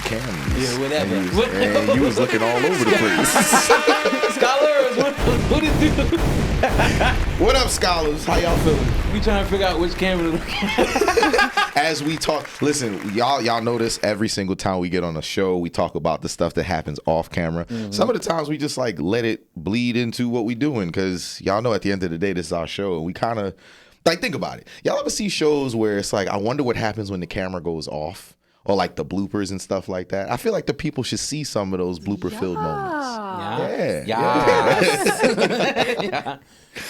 cams. Yeah, whatever. And you was looking all over the place. Scholars, what it do? What up, scholars? How y'all feeling? We trying to figure out which camera to look at. As we talk, listen, y'all notice every single time we get on a show, we talk about the stuff that happens off camera. Mm-hmm. Some of the times we just like let it bleed into what we doing, because y'all know at the end of the day, this is our show, and we kind of like think about it. Y'all ever see shows where it's like, I wonder what happens when the camera goes off? Or like the bloopers and stuff like that. I feel like the people should see some of those blooper-filled moments. Yeah.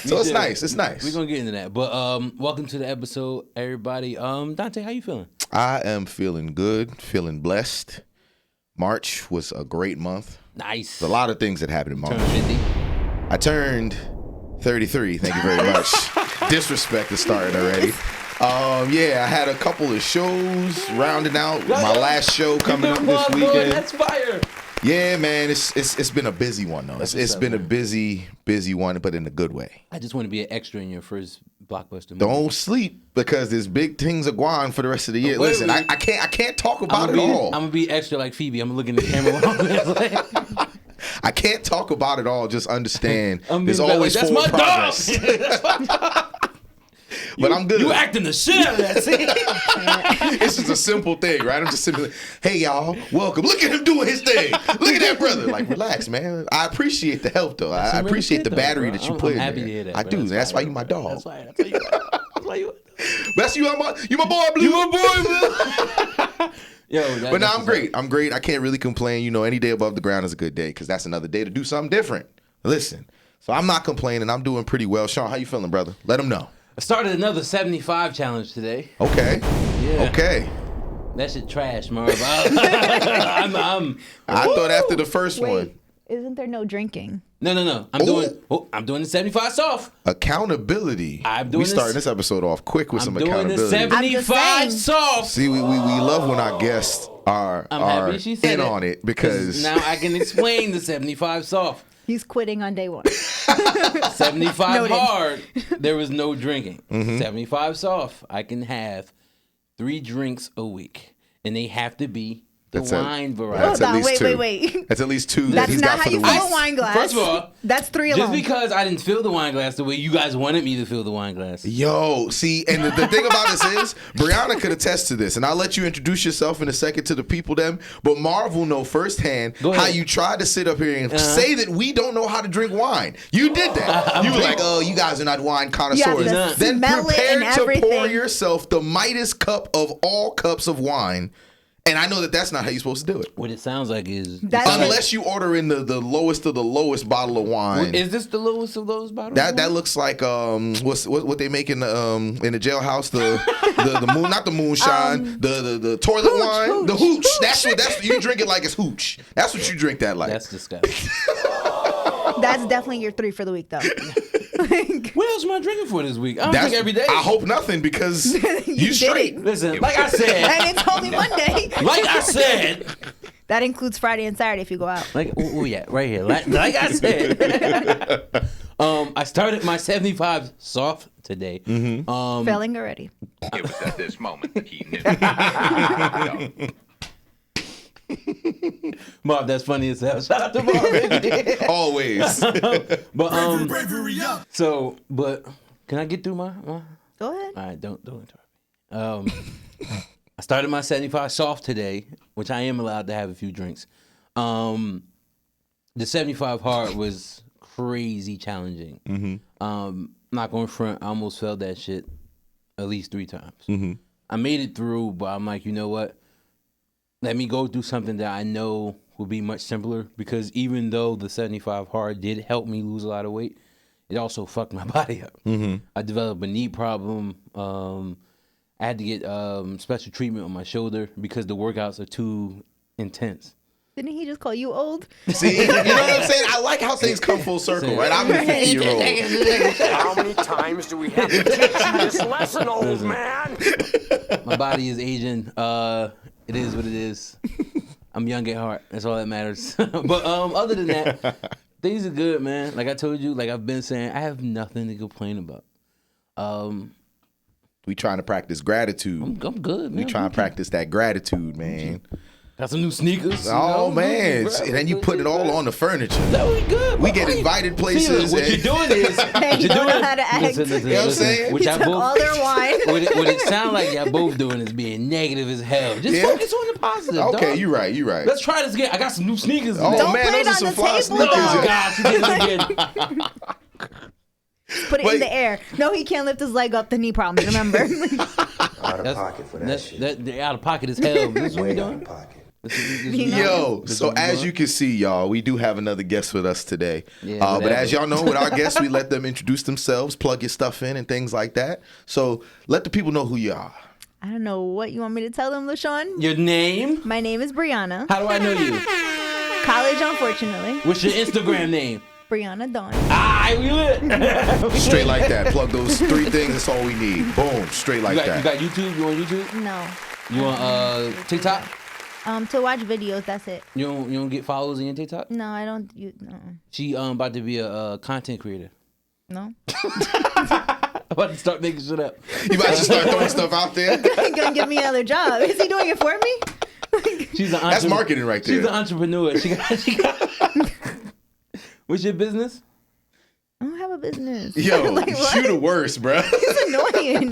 So it's nice. It's nice. We're gonna get into that. But welcome to the episode, everybody. Dante, how you feeling? I am feeling good, feeling blessed. March was a great month. Nice. There's a lot of things that happened in March. Turned 50. I turned 33. Thank you very much. Disrespect is starting already. I had a couple of shows rounding out. My last show coming up this weekend. That's fire. Yeah, man, it's been a busy one though. It's been a busy one, but in a good way. I just want to be an extra in your first blockbuster movie. Don't sleep, because there's big things are going for the rest of the year. Listen, I can't talk about it all. I'm gonna be extra like Phoebe. I'm gonna look in the camera. I can't talk about it all. Just understand, there's like, always that's forward my progress. dog. That's my dog. But I'm good. You acting the shit out of that scene. It's just a simple thing, right? I'm just simply, hey y'all, welcome. Look at him doing his thing. Look at that brother. Like, relax, man. I appreciate the help though. I appreciate the battery that you put in I'm happy there. to hear that, I do. That's why you my dog. That's why you. That's you. You my boy, Blue. You my boy, Blue. Yo, but no, I'm great. I'm great. I can't really complain. You know, any day above the ground is a good day, because that's another day to do something different. Listen, so I'm not complaining. I'm doing pretty well. Sean, how you feeling, brother? Let them know. I started another 75 challenge today. Okay. Yeah. Okay. That shit trash, Marv. I thought after the first one. Isn't there no drinking? No. I'm doing the 75 soft. Accountability. I'm doing we starting this episode off quick with some accountability. I'm doing the 75 soft. See, we love when our guests are in on it, because now I can explain the 75 soft. He's quitting on day one. 75 hard, there was no drinking. Mm-hmm. 75 soft, I can have 3 drinks a week, and they have to be the wine variety. Hold on, wait. That's at least 2 that That's he's not got for how you the fill week. a wine glass. First of all, that's 3 alone. Just because I didn't fill the wine glass the way you guys wanted me to fill the wine glass. Yo, see, and the thing about this is, Breana could attest to this, and I'll let you introduce yourself in a second to the people then, but Marv will know firsthand how you tried to sit up here and say that we don't know how to drink wine. You did that. You were like, oh, you guys are not wine connoisseurs. Then prepare to pour yourself the Midas cup of all cups of wine. And I know that that's not how you're supposed to do it. What it sounds like is... Unless you order in the lowest of the lowest bottle of wine. Is this the lowest of those bottles? That looks like what they make in the jailhouse, the moon, not the moonshine, the toilet wine, the hooch. That's you drink it like it's hooch. That's what you drink that like. That's disgusting. That's definitely your 3 for the week though. What else am I drinking for this week? I don't drink every day. I hope nothing, because you straight. Listen, like I said. And it's only Monday. Like I said. That includes Friday and Saturday if you go out. Like, yeah, right here. Like I said. I started my 75 soft today. Mm-hmm. Failing already. It was at this moment that he knew. Marv, that's funny as hell. Shout out to Marv. Always. But can I get through my? Go ahead. All right, don't interrupt me. I started my 75 soft today, which I am allowed to have a few drinks. The 75 hard was crazy challenging. Mm-hmm. Not going front, I almost failed that shit at least 3 times. Mm-hmm. I made it through, but I'm like, you know what? Let me go do something that I know will be much simpler, because even though the 75 hard did help me lose a lot of weight, it also fucked my body up. Mm-hmm. I developed a knee problem. I had to get special treatment on my shoulder because the workouts are too intense. Didn't he just call you old? See, you know what I'm saying? I like how things come full circle, right? I'm a 50-year-old. How many times do we have to teach you this lesson, old man? My body is aging. It is what it is. I'm young at heart. That's all that matters. But other than that, things are good, man. Like I told you, like I've been saying, I have nothing to complain about. We trying to practice gratitude. I'm good, man. We trying to practice that gratitude, man. Got some new sneakers. Oh man, bro, and then you put it all on the furniture. That was good. We get invited places. See, what you're doing is Hey, you don't know how to act. You know what I'm saying? What He y'all took all their wine. What it sound like y'all both doing is being negative as hell. Just focus on the positive. Okay, dog. you right. Let's try this again. I got some new sneakers. Oh Don't man, put it those are on some the fly table, sneakers. Oh God, she did it again. Put it Wait. in the air. No, he can't lift his leg up. The knee problems. Remember? Out of pocket for that shit. They're out of pocket as hell. This is what we Way out doing. of pocket. Yo, so as you can see, y'all, we do have another guest with us today. Yeah, but whatever. as y'all know, with our guests, we let them introduce themselves, plug your stuff in, and things like that. So let the people know who you are. I don't know what you want me to tell them, LaShawn. Your name? My name is Breana. How do I know you? College, unfortunately. What's your Instagram name? Brianna Dawn. We lit. Straight like that. Plug those 3 things. That's all we need. Boom. Straight like You that. got YouTube? You on YouTube? No. You on TikTok? To watch videos, that's it. You don't get followers in your TikTok? No, I don't. No. She about to be a content creator. No. About to start making shit up. You about to start throwing stuff out there? He's gonna give me another job. Is he doing it for me? She's an That's marketing right there. She's an entrepreneur. She got What's your business? I don't have a business. Yo, Like, what? you the worst, bro. It's annoying.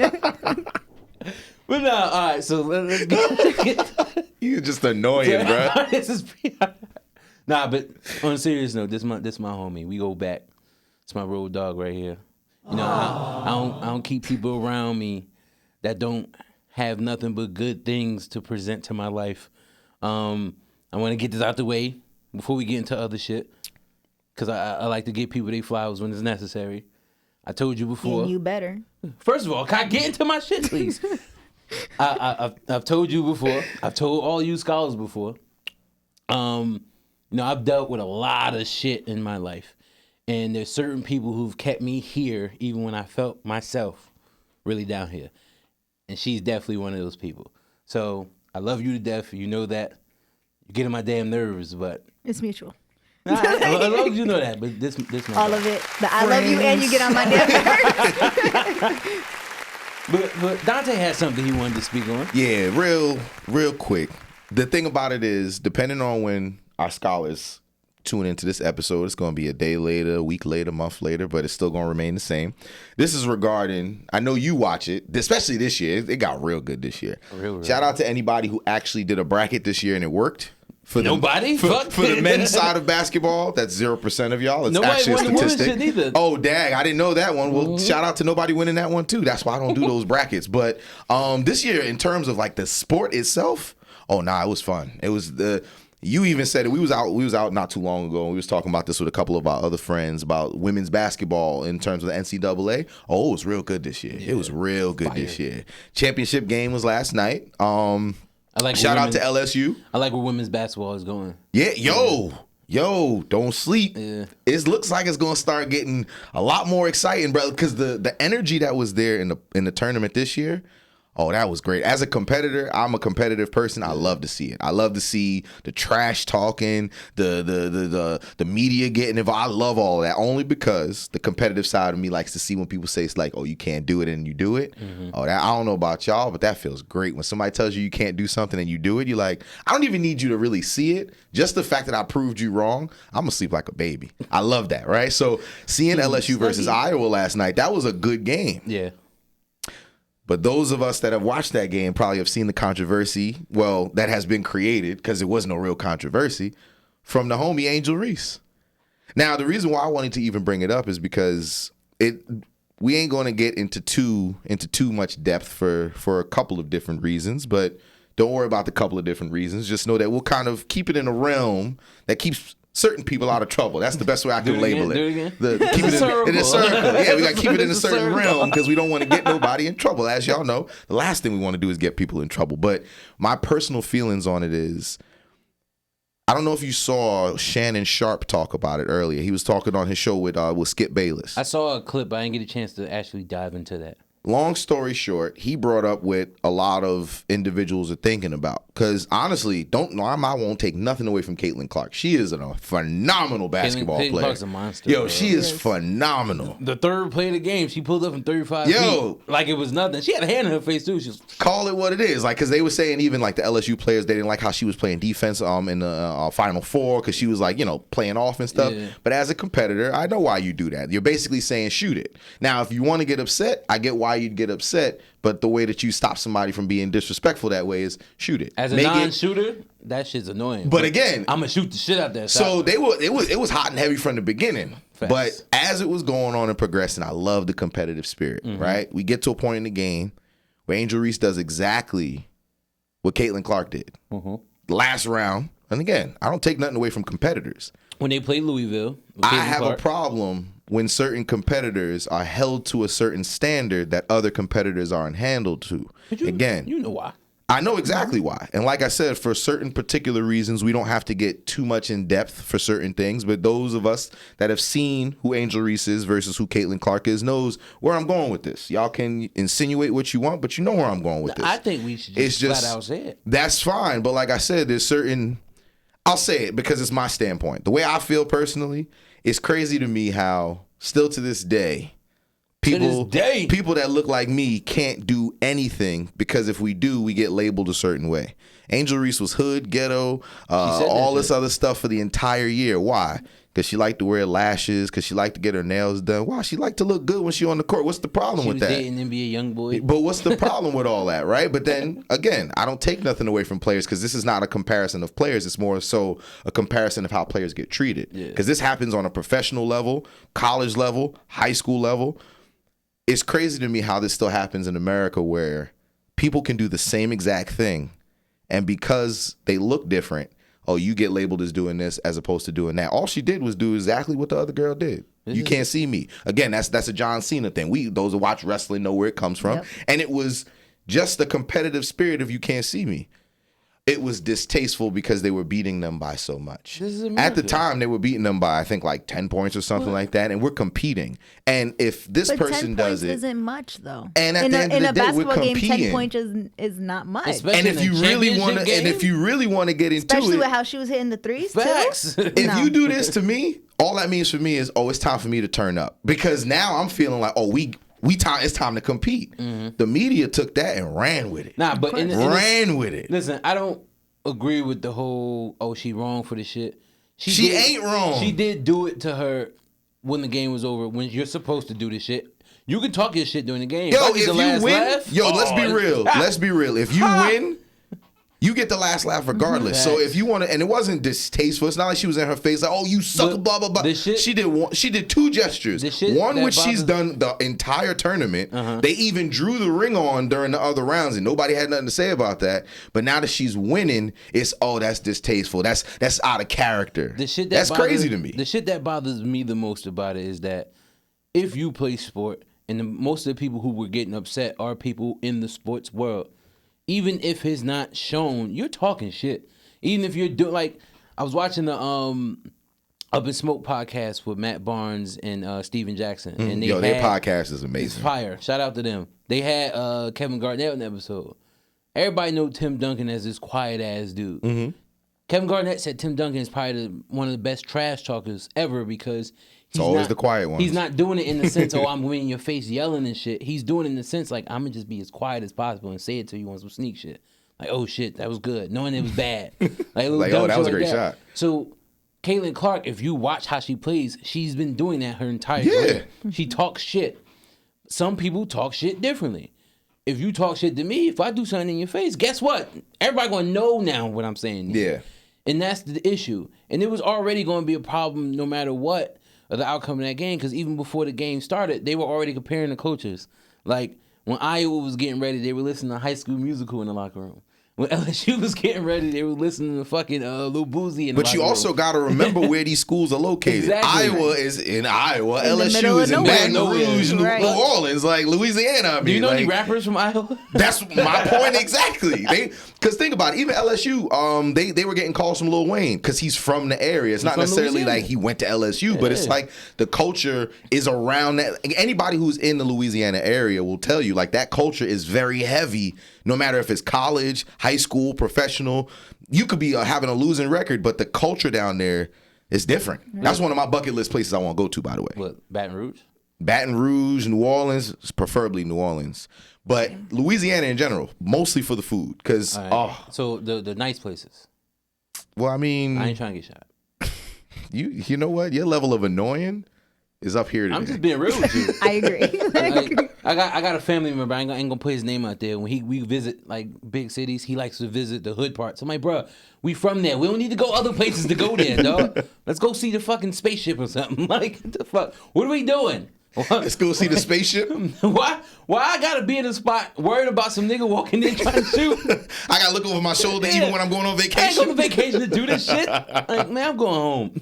But no, all right. So let's get. You just annoying, bro. This is nah, but on a serious note, this my homie. We go back. It's my road dog right here. You know, I don't keep people around me that don't have nothing but good things to present to my life. I want to get this out the way before we get into other shit, because I like to give people their flowers when it's necessary. I told you before. And you better. First of all, can I get into my shit, please? I've told you before. I've told all you scholars before. I've dealt with a lot of shit in my life, and there's certain people who've kept me here even when I felt myself really down here, and she's definitely one of those people. So I love you to death. You know that. You get on my damn nerves, but It's mutual. as long as you know that. But this my All of it. The I love you and you get on my damn nerves. But Dante had something he wanted to speak on. Yeah, real quick. The thing about it is, depending on when our scholars tune into this episode, it's going to be a day later, a week later, a month later, but it's still going to remain the same. This is regarding, I know you watch it, especially this year. It got real good this year. Real. Shout out to anybody who actually did a bracket this year and it worked. For Nobody? for the men's side of basketball, that's 0% of y'all. It's Nobody actually a won the women's statistic. shit neither. Oh, dag, I didn't know that one. Well, shout out to nobody winning that one too. That's why I don't do those brackets. But this year, in terms of like the sport itself, it was fun. It was you even said it. We was out not too long ago, and we was talking about this with a couple of our other friends about women's basketball in terms of the NCAA. Oh, it was real good this year. Yeah. It was real good this year. Championship game was last night. Shout out to LSU. I like where women's basketball is going. Yeah, yo, don't sleep. Yeah. It looks like it's gonna start getting a lot more exciting, bro. Because the energy that was there in the tournament this year, oh, that was great. As a competitor, I'm a competitive person. I love to see it. I love to see the trash talking, the media getting involved. I love all of that only because the competitive side of me likes to see when people say it's like, oh, you can't do it and you do it. Mm-hmm. Oh, that I don't know about y'all, but that feels great. When somebody tells you can't do something and you do it, you're like, I don't even need you to really see it. Just the fact that I proved you wrong, I'm gonna sleep like a baby. I love that, right? So seeing LSU versus Iowa last night, that was a good game. Yeah. But those of us that have watched that game probably have seen the controversy, well, that has been created, because it was no real controversy, from the homie Angel Reese. Now, the reason why I wanted to even bring it up is because we ain't going to get into too much depth for a couple of different reasons, but don't worry about the couple of different reasons. Just know that we'll kind of keep it in a realm that keeps certain people out of trouble. That's the best way I can label it. Do it again. Keep it in a circle. Yeah, we got to keep it in a It's a certain circle. realm because we don't want to get nobody in trouble. As y'all know, the last thing we want to do is get people in trouble. But my personal feelings on it is, I don't know if you saw Shannon Sharp talk about it earlier. He was talking on his show with Skip Bayless. I saw a clip, but I didn't get a chance to actually dive into that. long story short, he brought up what a lot of individuals are thinking about. Because honestly, I won't take nothing away from Caitlin Clark. She is a phenomenal basketball player. Clark's a monster. Yo, bro. she is phenomenal. The third play of the game, she pulled up from 35 feet like it was nothing. She had a hand in her face too. She was, call it what it is, like, because they were saying even like the LSU players, they didn't like how she was playing defense in the Final Four because she was like, playing off and stuff. Yeah. But as a competitor, I know why you do that. You're basically saying shoot it. Now, if you want to get upset, I get why you'd get upset. But the way that you stop somebody from being disrespectful that way is shoot it. As a non-shooter, that shit's annoying. But again, I'm gonna shoot the shit out there. So it was hot and heavy from the beginning. Facts. But as it was going on and progressing, I love the competitive spirit. Right? We get to a point in the game where Angel Reese does exactly what Caitlin Clark did. Last round, and again, I don't take nothing away from competitors. When they played Louisville, I have a problem when certain competitors are held to a certain standard that other competitors aren't handled to. Again, you know why. I know exactly why. And like I said, for certain particular reasons, we don't have to get too much in depth for certain things. But those of us that have seen who Angel Reese is versus who Caitlin Clark is knows where I'm going with this. Y'all can insinuate what you want, but you know where I'm going with this. I think we should just flat out say it. That's fine. But like I said, there's certain... I'll say it because it's my standpoint. The way I feel personally, it's crazy to me how still to this day, people that look like me can't do anything because if we do, we get labeled a certain way. Angel Reese was hood, ghetto, all this other stuff for the entire year. Why? Because she liked to wear lashes, because she liked to get her nails done. Wow, she liked to look good when she on the court. What's the problem with that? She was dating NBA young boy. But what's the problem with all that, right? But then, again, I don't take nothing away from players because this is not a comparison of players. It's more so a comparison of how players get treated. Because this happens on a professional level, college level, high school level. It's crazy to me how this still happens in America where people can do the same exact thing, and because they look different, you get labeled as doing this as opposed to doing that. All she did was do exactly what the other girl did. You can't see me. Again, that's a John Cena thing. Those who watch wrestling know where it comes from. Yep. And it was just the competitive spirit of you can't see me. It was distasteful because they were beating them by so much. At the time, they were beating them by, I think, like 10 points or something like that, and we're competing. And if this person does it... 10 points isn't much, though. And at the end of the day, we're competing. In a basketball game, 10 points is not much. And if you really want to get into Especially it... with how she was hitting the threes, Facts. too. If you do this to me, all that means for me is, it's time for me to turn up. Because now I'm feeling like, it's time to compete. The media took that and ran with it. Ran with it. Listen, I don't agree with the whole, she wrong for the shit. She ain't wrong. She did do it to her when the game was over, when you're supposed to do this shit. You can talk your shit during the game. If you win, let's be real. Let's be real. If you win, you get the last laugh regardless. So if you want to, and it wasn't distasteful. It's not like she was in her face like, you suck, blah blah blah. She did two gestures. One which she's done the entire tournament. They even drew the ring on during the other rounds, and nobody had nothing to say about that. But now that she's winning, it's that's distasteful. That's out of character. That's crazy to me. The shit that bothers me the most about it is that if you play sport, and most of the people who were getting upset are people in the sports world. Even if it's not shown, you're talking shit. Even if you're doing, like, I was watching the Up in Smoke podcast with Matt Barnes and Steven Jackson. And their podcast is amazing. It's fire. Shout out to them. They had Kevin Garnett in the episode. Everybody know Tim Duncan as this quiet ass dude. Kevin Garnett said Tim Duncan is probably one of the best trash talkers ever because it's always the quiet ones. He's not doing it in the sense, I'm in your face yelling and shit. He's doing it in the sense like, I'm going to just be as quiet as possible and say it to you on some sneak shit. Like, oh shit, that was good. Knowing it was bad. Like that was a great shot. So, Caitlin Clark, if you watch how she plays, she's been doing that her entire career. She talks shit. Some people talk shit differently. If you talk shit to me, if I do something in your face, guess what? Everybody going to know now what I'm saying. Yeah. And that's the issue. And it was already going to be a problem no matter what of the outcome of that game, because even before the game started, they were already comparing the coaches. Like, when Iowa was getting ready, they were listening to High School Musical in the locker room. when LSU was getting ready, they were listening to fucking Lil Boozy. But you also got to remember where these schools are located. Exactly. Iowa is in Iowa. In the middle LSU of is in nowhere. Baton Rouge, Right. New Orleans, like Louisiana. I mean, Do you know like, any rappers from Iowa? That's my point exactly. Because think about it, even LSU, they were getting calls from Lil Wayne because he's from the area. It's not from necessarily Louisiana. like he went to LSU, but it's like the culture is around that. Anybody who's in the Louisiana area will tell you like that culture is very heavy. No matter if it's college, high school, professional, you could be having a losing record, but the culture down there is different. Right. That's one of my bucket list places I want to go to, by the way. What, Baton Rouge? Baton Rouge, New Orleans, preferably New Orleans. But Louisiana in general, mostly for the food. Because, So the nice places. Well, I mean. I ain't trying to get shot. You know what? Your level of annoying is up here today. I'm just being real with you. I agree. I got a family member. I ain't gonna put his name out there. When we visit like big cities, he likes to visit the hood parts. I'm like, bro, we from there. We don't need to go other places to go there, dog. Let's go see the fucking spaceship or something. Like, what the fuck? What are we doing? Let's go see the spaceship. Why I gotta be in a spot worried about some nigga walking in trying to shoot? I gotta look over my shoulder even when I'm going on vacation. I ain't going on vacation to do this shit. Like, man, I'm going home.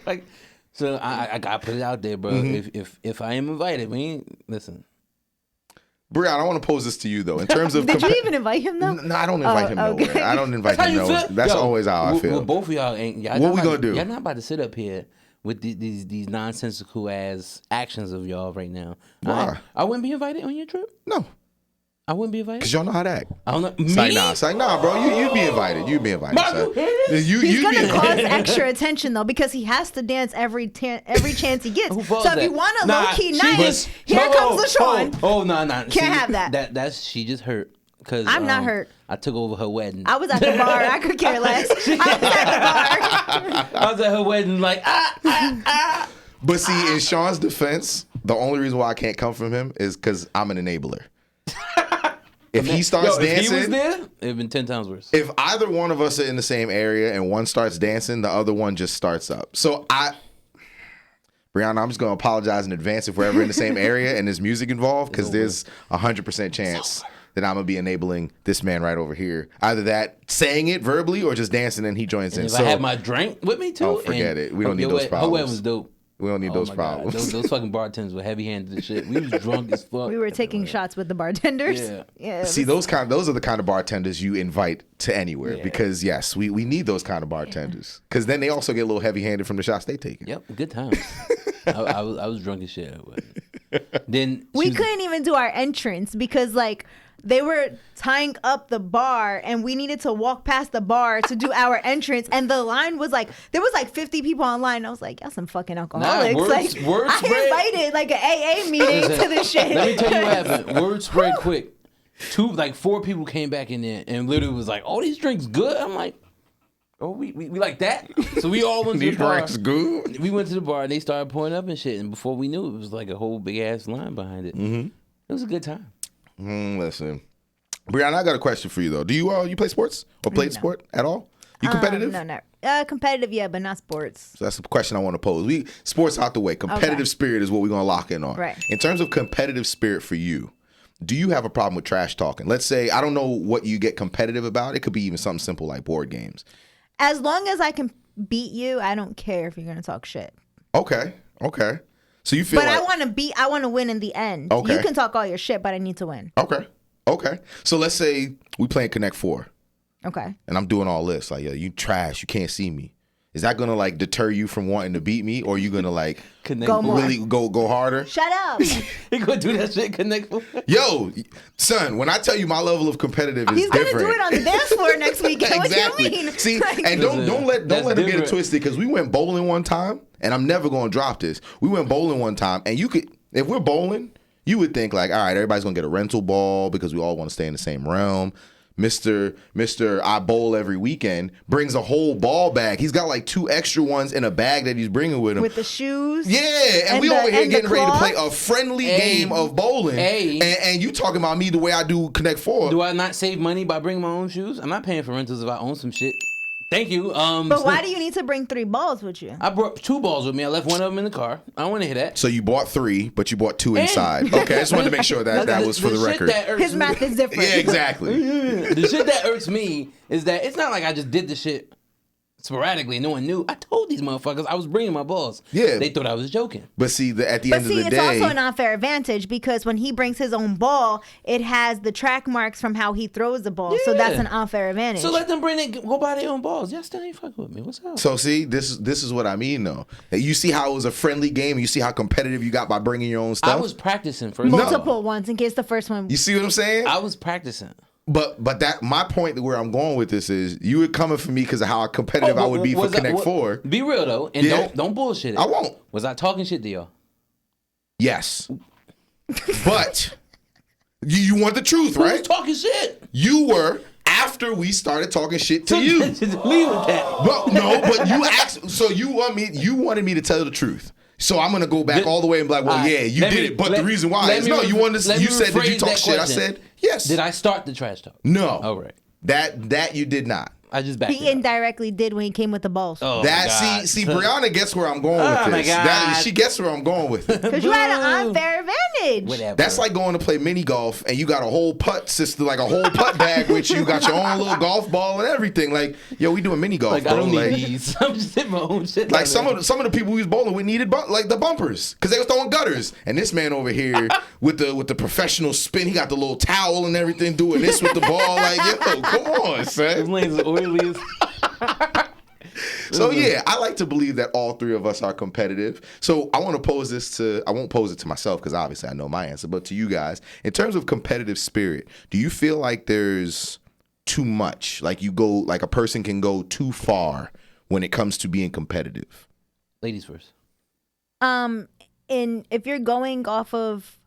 Like, so I gotta put it out there, bro. Mm-hmm. If I am invited, listen. Breana, I want to pose this to you though. In terms of did you even invite him though? No, I don't invite him okay. nowhere. I don't invite him nowhere. That's always how I feel. Well, both of y'all ain't. What we gonna do? Y'all not about to sit up here with these nonsensical ass actions of y'all right now. Why? I wouldn't be invited on your trip. No. I wouldn't be invited. Because y'all know how to act. I don't know. It's Me? like, nah, bro. You'd be invited. You'd be invited. He's going to cause extra attention, though, because he has to dance every chance he gets. So if you want a low-key night, here comes LaShawn. Oh, no. Can't have that. That's she just hurt. Cause, I'm not hurt. I took over her wedding. I was at the bar. I could care less. I was at the bar. I was at her wedding like, But see, in Sean's defense, the only reason why I can't come from him is because I'm an enabler. If he starts dancing, if he was there, it'd been 10 times worse. If either one of us are in the same area and one starts dancing, the other one just starts up. So Breana, I'm just gonna apologize in advance if we're ever in the same area and there's music involved, because there's 100% chance that I'm gonna be enabling this man right over here. Either that, saying it verbally, or just dancing and he joins in. If I had my drink with me too, forget it. We don't need those problems. Her wedding was dope. We don't need those problems. Those fucking bartenders were heavy-handed and shit. We was drunk as fuck. We were taking shots with the bartenders. Yeah. See, those are the kind of bartenders you invite to anywhere, because yes, we need those kind of bartenders, because then they also get a little heavy-handed from the shots they take. Yep, good times. I was drunk as shit. Then we couldn't even do our entrance because like they were tying up the bar and we needed to walk past the bar to do our entrance, and the line was like, there was like 50 people online. I was like, y'all some fucking alcoholics. I invited like an AA meeting to this shit. Let me tell you what happened. Word spread quick. 4 people came back in there and literally was like, oh, these drinks good. I'm like, oh, we like that? So we all went to the bar. These drinks good? We went to the bar and they started pouring up and shit, and before we knew it was like a whole big ass line behind it. Mm-hmm. It was a good time. Listen, Breana, I got a question for you though. Do you play sports or played sport at all? You competitive? No, not competitive, yeah, but not sports. So that's the question I want to pose. Sports out the way. Competitive spirit is what we're gonna lock in on. Right. In terms of competitive spirit for you, do you have a problem with trash talking? Let's say, I don't know what you get competitive about. It could be even something simple like board games. As long as I can beat you, I don't care if you're gonna talk shit. Okay. So you feel but like I want to win in the end. Okay. You can talk all your shit, but I need to win. Okay. So let's say we playing Connect 4. Okay. And I'm doing all this. Like, yo, you trash. You can't see me. Is that going to like deter you from wanting to beat me? Or are you going to like really go harder? Shut up. He going to do that shit, Connect 4? Yo, son, when I tell you my level of competitive is He's different. He's going to do it on the dance floor next weekend. Exactly. What do you mean? See, and don't let him get it twisted, because we went bowling one time, and I'm never going to drop this. We went bowling one time, and if we're bowling, you would think like, all right, everybody's going to get a rental ball because we all want to stay in the same realm. Mr. I bowl every weekend brings a whole ball bag. He's got like 2 extra ones in a bag that he's bringing with him. With the shoes. Yeah, and we over here getting ready to play a friendly game of bowling. And you talking about me the way I do Connect 4. Do I not save money by bringing my own shoes? I'm not paying for rentals if I own some shit. Thank you. But why do you need to bring 3 balls with you? I brought 2 balls with me. I left one of them in the car. I don't want to hear that. So you bought 3, but you bought 2 inside. Okay, I just wanted to make sure that was for the record. His math is different. Yeah, exactly. The shit that irks me is that it's not like I just did the shit sporadically. No one knew. I told these motherfuckers I was bringing my balls. Yeah. They thought I was joking. But see, at the end of the day... it's also an unfair advantage because when he brings his own ball, it has the track marks from how he throws the ball. So that's an unfair advantage. So let them go buy their own balls. Y'all still ain't fucking with me. What's up? So see, this is what I mean, though. You see how it was a friendly game? You see how competitive you got by bringing your own stuff? I was practicing first. Multiple ones in case the first one... You see what I'm saying? I was practicing. But that my point where I'm going with this is you were coming for me because of how competitive I would be for Connect 4. Be real though, and don't bullshit it. I won't. Was I talking shit to y'all? Yes. But you want the truth, right? Who's talking shit? You were after we started talking shit to you. Leave with that. But no, but you asked. So you wanted me to tell the truth. So I'm gonna go back all the way and be like, well, yeah, you did it. But the reason why is you wanted. You said, did you talk shit? I said, yes. Did I start the trash talk? No. All right. That you did not. I just backed He indirectly did when he came with the balls. Oh, see, Breana gets where I'm going with this. My God. She gets where I'm going with it. Because you had an unfair advantage. Whatever. That's like going to play mini golf and you got a whole putt system, like a whole putt bag with you, got your own little golf ball and everything. Like, yo, we doing mini golf, like, bro. I don't need these. I'm just hitting my own shit. Like some of the people we was bowling with needed like the bumpers because they was throwing gutters, and this man over here with the professional spin, he got the little towel and everything, doing this with the ball. Like, yo, come on, son. His lanes are oily as. So yeah, I like to believe that all 3 of us are competitive. So I want to pose this I won't pose it to myself because obviously I know my answer, but to you guys, in terms of competitive spirit, do you feel like there's too much? Like a person can go too far when it comes to being competitive? Ladies first. If you're going off of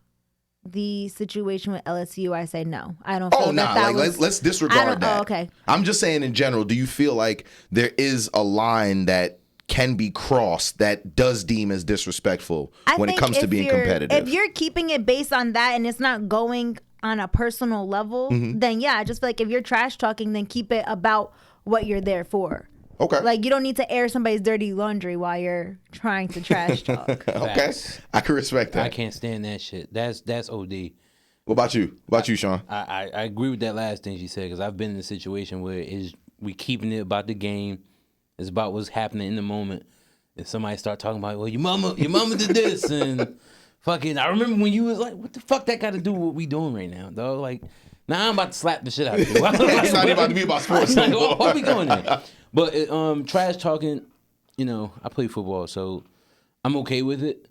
the situation with LSU, I say no. I don't feel let's disregard that. Oh, okay. I'm just saying in general, do you feel like there is a line that can be crossed that does deem as disrespectful when it comes to being competitive? If you're keeping it based on that and it's not going on a personal level, then yeah, I just feel like if you're trash talking, then keep it about what you're there for. Okay. Like, you don't need to air somebody's dirty laundry while you're trying to trash talk. Okay. I can respect that. I can't stand that shit. That's OD. What about you? What about you, Sean? I agree with that last thing she said because I've been in a situation where we keeping it about the game. It's about what's happening in the moment. If somebody start talking about, well, your mama did this and fucking, I remember when you was like, what the fuck that got to do with what we doing right now, dog? Like, now I'm about to slap the shit out of you. It's not about to be about sports. Like, what are we going there? But trash talking, I play football, so I'm okay with it.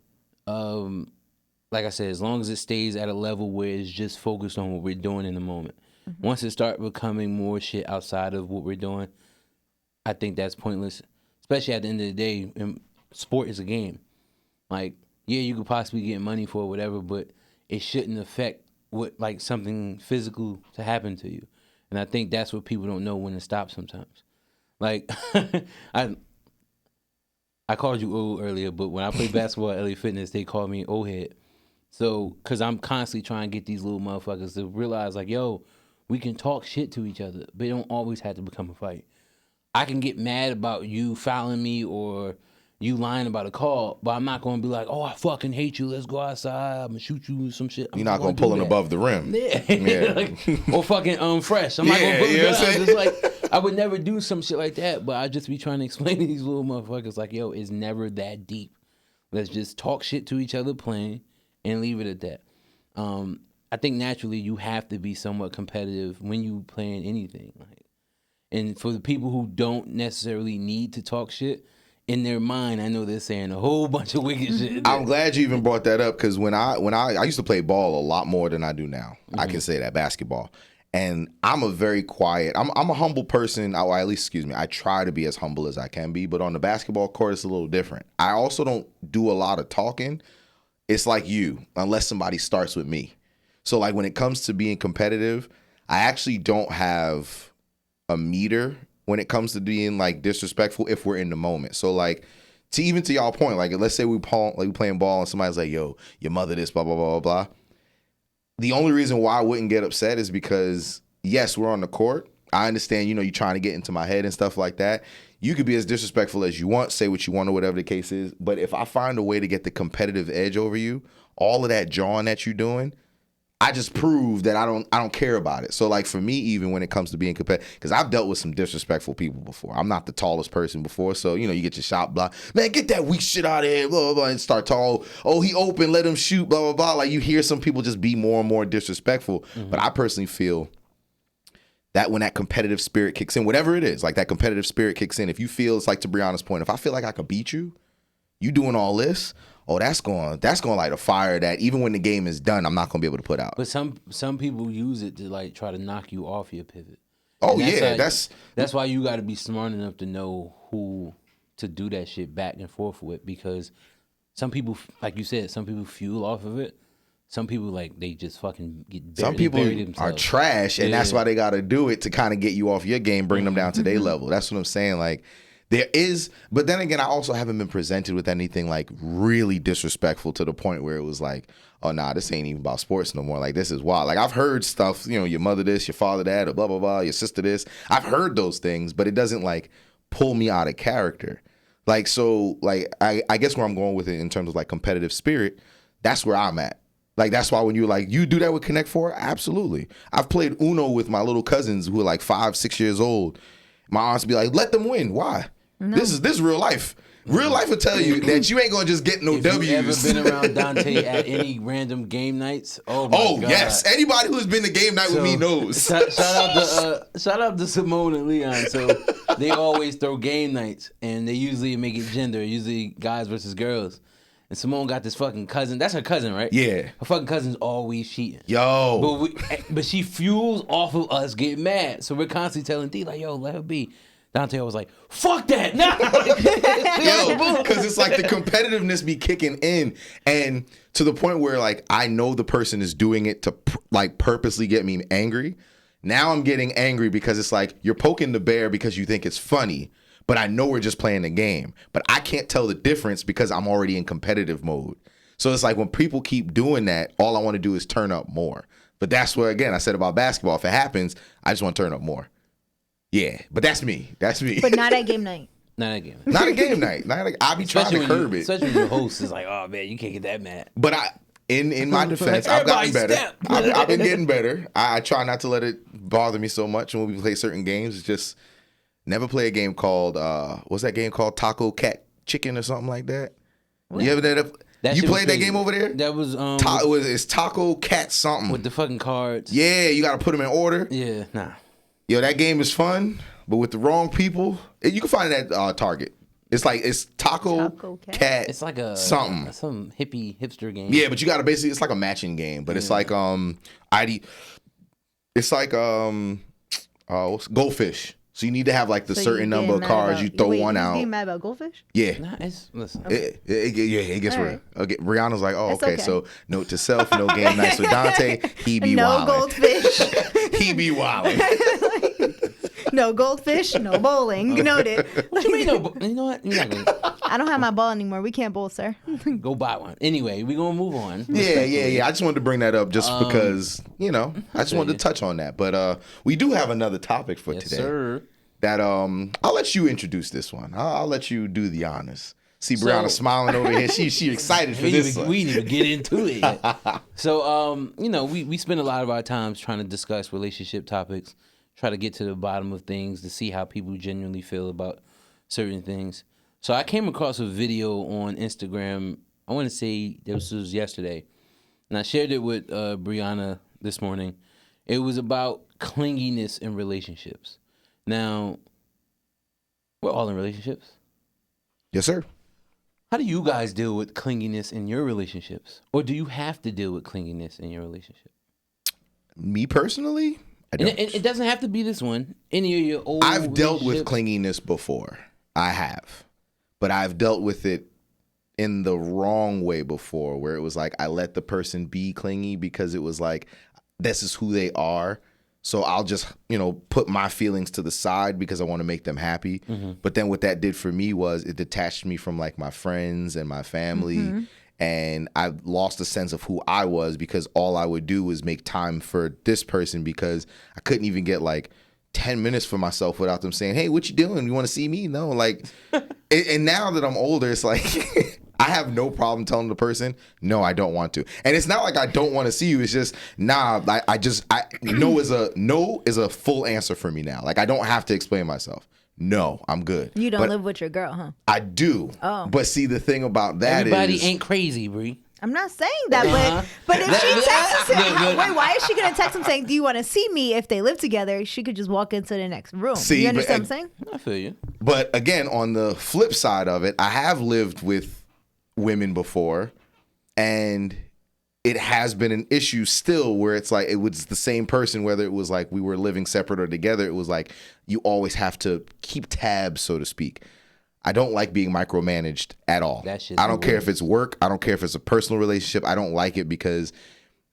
Like I said, as long as it stays at a level where it's just focused on what we're doing in the moment. Mm-hmm. Once it starts becoming more shit outside of what we're doing, I think that's pointless. Especially at the end of the day, sport is a game. Like, yeah, you could possibly get money for it, whatever, but it shouldn't affect something physical to happen to you. And I think that's what people don't know when to stop sometimes. Like, I called you old earlier, but when I played basketball at LA Fitness, they called me old head. So, because I'm constantly trying to get these little motherfuckers to realize, like, yo, we can talk shit to each other, but it don't always have to become a fight. I can get mad about you fouling me or you lying about a call, but I'm not going to be like, oh, I fucking hate you. Let's go outside. I'm going to shoot you with some shit. You're not going to pull it above the rim. Yeah. Or fucking fresh. I'm not going to put it down. It's like, I would never do some shit like that, but I just be trying to explain to these little motherfuckers like, yo, it's never that deep. Let's just talk shit to each other playing and leave it at that. I think naturally you have to be somewhat competitive when you playing anything. And for the people who don't necessarily need to talk shit, in their mind, I know they're saying a whole bunch of wicked shit. I'm glad you even brought that up because when I used to play ball a lot more than I do now. Mm-hmm. I can say that, basketball. And I'm a very quiet, I'm a humble person, or at least, I try to be as humble as I can be, but on the basketball court, it's a little different. I also don't do a lot of talking. It's like you, unless somebody starts with me. So like when it comes to being competitive, I actually don't have a meter when it comes to being like disrespectful if we're in the moment. So like to y'all point, like let's say we playing ball and somebody's like, yo, your mother this, blah, blah, blah, blah, blah. The only reason why I wouldn't get upset is because yes, we're on the court. I understand, you trying to get into my head and stuff like that. You could be as disrespectful as you want, say what you want or whatever the case is. But if I find a way to get the competitive edge over you, all of that jawing that you're doing, I just prove that I don't care about it. So like for me, even when it comes to being competitive, because I've dealt with some disrespectful people before. I'm not the tallest person before, so you get your shot blocked. Man, get that weak shit out of here, blah blah blah, and start talking. Oh, he open, let him shoot, blah blah blah. Like you hear some people just be more and more disrespectful. But I personally feel that when that competitive spirit kicks in, whatever it is, like that competitive spirit kicks in. If you feel, it's like to Breana's point, if I feel like I could beat you, you doing all this. Oh, that's going light a fire that even when the game is done, I'm not going to be able to put out. But some people use it to like try to knock you off your pivot. Oh yeah, that's why you got to be smart enough to know who to do that shit back and forth with, because some people, like you said, some people fuel off of it. Some people like they just fucking get buried. Some people are trash, and that's why they got to do it to kind of get you off your game, bring them down to their level. That's what I'm saying. Like. There is, but then again, I also haven't been presented with anything like really disrespectful to the point where it was like, oh, nah, this ain't even about sports no more. Like, this is wild. Like, I've heard stuff, your mother this, your father that, or blah, blah, blah, your sister this. I've heard those things, but it doesn't like pull me out of character. Like, so, like, I guess where I'm going with it in terms of like competitive spirit, that's where I'm at. Like, that's why when you're like, you do that with Connect 4? Absolutely. I've played Uno with my little cousins who are like 5, 6 years old. My aunts be like, let them win. Why? No. This is real life. Real life will tell you that you ain't gonna just get no W's. You ever been around Dante at any random game nights? Oh my God. Yes. Anybody who's been to game night with me knows. Shout out to Simone and Leon. So they always throw game nights, and they usually make it gender, usually guys versus girls. And Simone got this fucking cousin. That's her cousin, right? Yeah. Her fucking cousin's always cheating. Yo. But she fuels off of us getting mad. So we're constantly telling D like, yo, let her be. Dante was like, fuck that. Nah. Yo, because it's like the competitiveness be kicking in, and to the point where like I know the person is doing it to like purposely get me angry. Now I'm getting angry because it's like you're poking the bear because you think it's funny, but I know we're just playing the game. But I can't tell the difference because I'm already in competitive mode. So it's like when people keep doing that, all I want to do is turn up more. But that's where, again, I said about basketball. If it happens, I just want to turn up more. Yeah, but that's me. That's me. But not at game night. Not at game night. Not at game night. I be trying to curb it. Especially when your host is like, oh man, you can't get that mad. But in my defense, I've gotten better. I've been getting better. I try not to let it bother me so much when we play certain games. It's just never play a game called what's that game called? Taco Cat Chicken or something like that. What? You ever you played that game over there? That was it's Taco Cat something with the fucking cards. Yeah, you got to put them in order. Yeah, nah. Yo, that game is fun, but with the wrong people, you can find it at Target. It's Taco Cat. It's like a something, some hipster game. Yeah, but you got to basically, it's like a matching game, but it's like it's like Goldfish. So you need to have like the certain number of cards. You throw one out. You mad about Goldfish? Yeah. Nah, listen. It gets real. Right. Okay, Brianna's like, oh, okay. So note to self, no game nights with Dante. He be wildin'. No goldfish. He be wildin'. No goldfish, no bowling. Noted. What you mean no? You know what? You're not gonna... I don't have my ball anymore. We can't bowl, sir. Go buy one. Anyway, we're gonna move on. Yeah. I just wanted to bring that up just because, I just wanted to touch on that. But we do have another topic for today. Sir. That I'll let you introduce this one. I'll let you do the honors. See Breana smiling over here. She excited for this one. We didn't even get into it yet. So we spend a lot of our times trying to discuss relationship topics, try to get to the bottom of things, to see how people genuinely feel about certain things. So I came across a video on Instagram. I want to say this was yesterday, and I shared it with Breana this morning. It was about clinginess in relationships. Now, we're all in relationships. Yes, sir. How do you guys deal with clinginess in your relationships? Or do you have to deal with clinginess in your relationship? Me personally, I don't. It doesn't have to be this one. Any of your old I've dealt with clinginess before. I have. But I've dealt with it in the wrong way before, where it was like I let the person be clingy because it was like, this is who they are. So I'll just, put my feelings to the side because I want to make them happy. Mm-hmm. But then what that did for me was it detached me from like my friends and my family. Mm-hmm. And I lost a sense of who I was because all I would do was make time for this person because I couldn't even get like 10 minutes for myself without them saying, hey, what you doing? You want to see me? No, like, and now that I'm older, it's like, I have no problem telling the person, no, I don't want to. And it's not like I don't want to see you. It's just, nah, no is a full answer for me now. Like, I don't have to explain myself. No, I'm good. You don't live with your girl, huh? I do. Oh. But see, the thing about that Everybody is, ain't crazy, Bree. I'm not saying that, but if she texts him, wait, why is she gonna text him saying, "Do you want to see me?" If they live together, she could just walk into the next room. See, you understand what I'm saying? I feel you. But again, on the flip side of it, I have lived with women before, and it has been an issue still where it's like it was the same person, whether it was like we were living separate or together. It was like you always have to keep tabs, so to speak. I don't like being micromanaged at all. I don't care if it's work. I don't care if it's a personal relationship. I don't like it because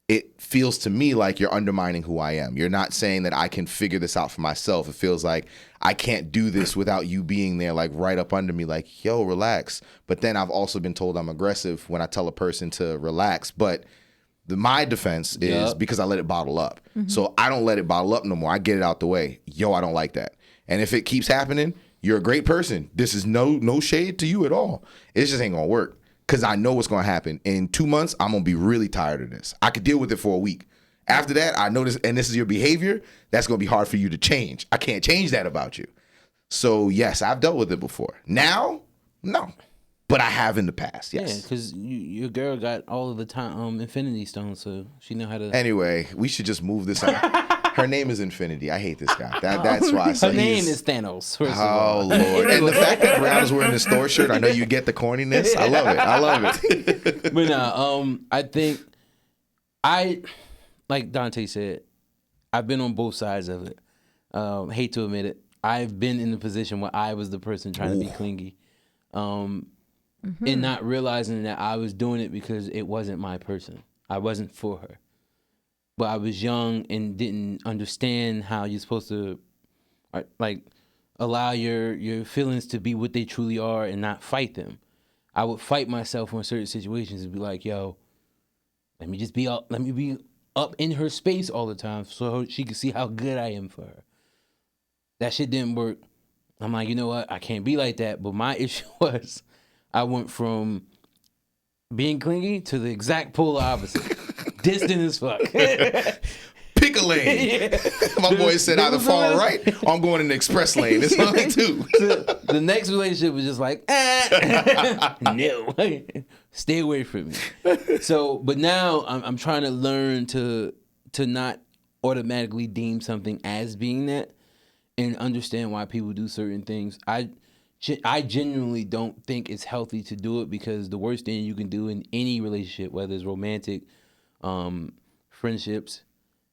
it feels to me like you're undermining who I am. You're not saying that I can figure this out for myself. It feels like I can't do this without you being there, like right up under me, like, yo, relax. But then I've also been told I'm aggressive when I tell a person to relax. But my defense is because I let it bottle up. So I don't let it bottle up no more. I get it out the way. Yo, I don't like that. And if it keeps happening, you're a great person. This is no shade to you at all. It just ain't gonna work because I know what's gonna happen. In 2 months, I'm gonna be really tired of this. I could deal with it for a week. After that, I know this, and this is your behavior. That's gonna be hard for you to change. I can't change that about you. So yes, I've dealt with it before. Now, no, but I have in the past. Yes. Yeah, because your girl got all of the time Infinity Stones, so she know how to. Anyway, we should just move this on. Her name is Infinity. I hate this guy. That's why. Her name is Thanos. First of all. Lord! And the fact that Breana's wearing the store shirt, I know you get the corniness. I love it. I love it. But I think like Dante said, I've been on both sides of it. Hate to admit it. I've been in the position where I was the person trying to be clingy, and not realizing that I was doing it because it wasn't my person. I wasn't for her. But I was young and didn't understand how you're supposed to, like, allow your feelings to be what they truly are and not fight them. I would fight myself on certain situations and be like, yo, let me be up in her space all the time so she can see how good I am for her. That shit didn't work. I'm like, you know what? I can't be like that. But my issue was I went from being clingy to the exact polar opposite. Distant as fuck. Pick a lane. Yeah. My boy said either far right or I'm going in the express lane. It's only two. So the next relationship was just like, no. Stay away from me. So, but now I'm trying to learn to not automatically deem something as being that and understand why people do certain things. I genuinely don't think it's healthy to do it because the worst thing you can do in any relationship, whether it's romantic, friendships,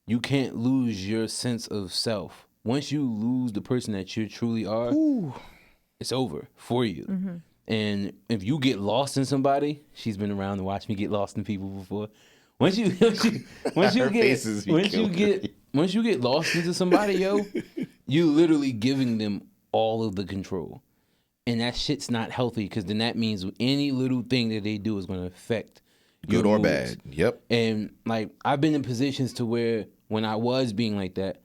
you can't lose your sense of self. Once you lose the person that you truly are, it's over for you. And if you get lost in somebody, she's been around to watch me get lost in people before. Once you get lost into somebody, yo, you literally giving them all of the control. And that shit's not healthy because then that means any little thing that they do is going to affect good or bad. Yep. And like I've been in positions to where when I was being like that,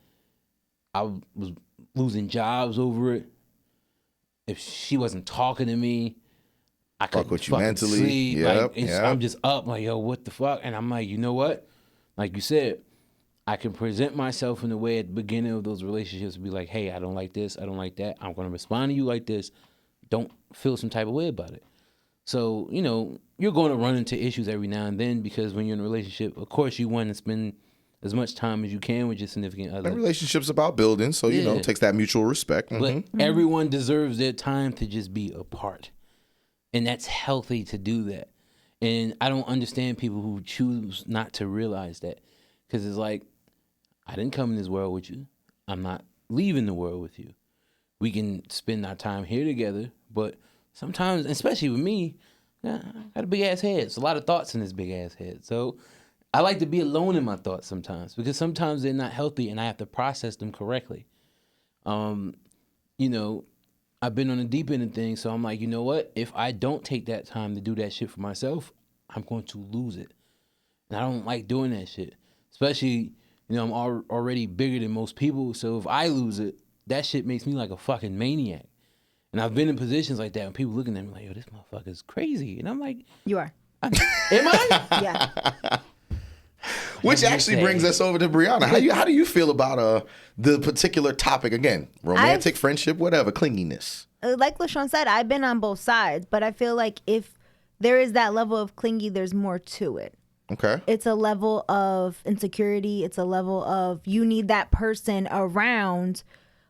I was losing jobs over it. If she wasn't talking to me, I couldn't with you fucking mentally. sleep. Yep, Like, I'm just up like, yo, what the fuck? And I'm like, you know what? Like you said, I can present myself in a way at the beginning of those relationships to be like, hey, I don't like this. I don't like that. I'm going to respond to you like this. Don't feel some type of way about it. So, you know, you're going to run into issues every now and then because when you're in a relationship, of course you want to spend as much time as you can with your significant other. And relationships about building, so, you know, it takes that mutual respect. But everyone deserves their time to just be apart. And that's healthy to do that. And I don't understand people who choose not to realize that. Because it's like, I didn't come in this world with you. I'm not leaving the world with you. We can spend our time here together, but sometimes, especially with me, I got a big ass head. It's a lot of thoughts in this big ass head. So I like to be alone in my thoughts sometimes because sometimes they're not healthy and I have to process them correctly. You know, I've been on the deep end of things, so I'm like, you know what? If I don't take that time to do that shit for myself, I'm going to lose it. And I don't like doing that shit. Especially You know, I'm already bigger than most people. So if I lose it, that shit makes me like a fucking maniac. And I've been in positions like that when people looking at me like, yo, this motherfucker's crazy. And I'm like, You are. am I? Yeah. Which actually brings us over to Breana. How do you feel about the particular topic again? Romantic, friendship, whatever, clinginess. Like LaShawn said, I've been on both sides, but I feel like if there is that level of clingy, there's more to it. Okay. It's a level of insecurity. It's a level of you need that person around,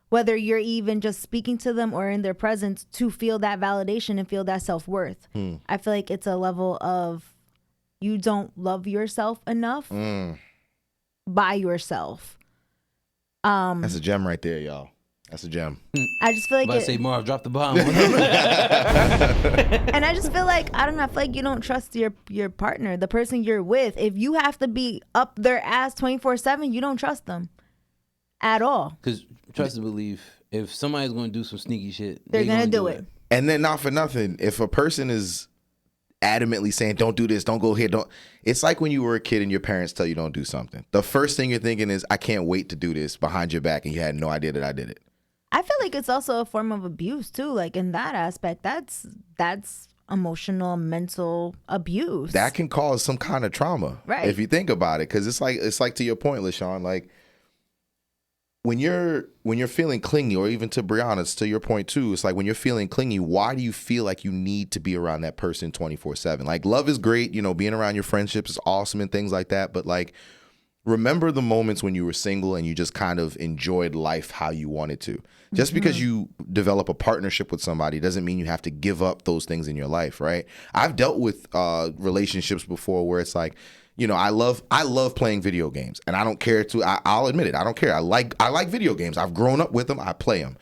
whether you're even just speaking to them or in their presence, to feel that validation and feel that self-worth. I feel like it's a level of you don't love yourself enough by yourself. That's a gem right there, y'all. That's a gem. I just feel like I say Marv, drop the bomb. and I just feel like, I don't know, I feel like you don't trust your partner, the person you're with. If you have to be up their ass 24/7, you don't trust them at all. Because trust and believe, if somebody's going to do some sneaky shit, They're going to do it. And then not for nothing, if a person is adamantly saying, don't do this, don't go here, don't. It's like when you were a kid and your parents tell you don't do something. The first thing you're thinking is, I can't wait to do this behind your back, and you had no idea that I did it. I feel like it's also a form of abuse too. Like in that aspect, that's emotional, mental abuse. That can cause some kind of trauma, right? If you think about it, because it's like to your point, LaShawn, like when you're feeling clingy, or even to Breana's, to your point too, it's like when you're feeling clingy, why do you feel like you need to be around that person 24/7? Like, love is great, you know, being around your friendships is awesome and things like that, but like, remember the moments when you were single and you just kind of enjoyed life how you wanted to. Just because you develop a partnership with somebody doesn't mean you have to give up those things in your life, right? I've dealt with relationships before where it's like, you know, I love playing video games, and I don't care to. I'll admit it. I don't care. I like video games. I've grown up with them. I play them.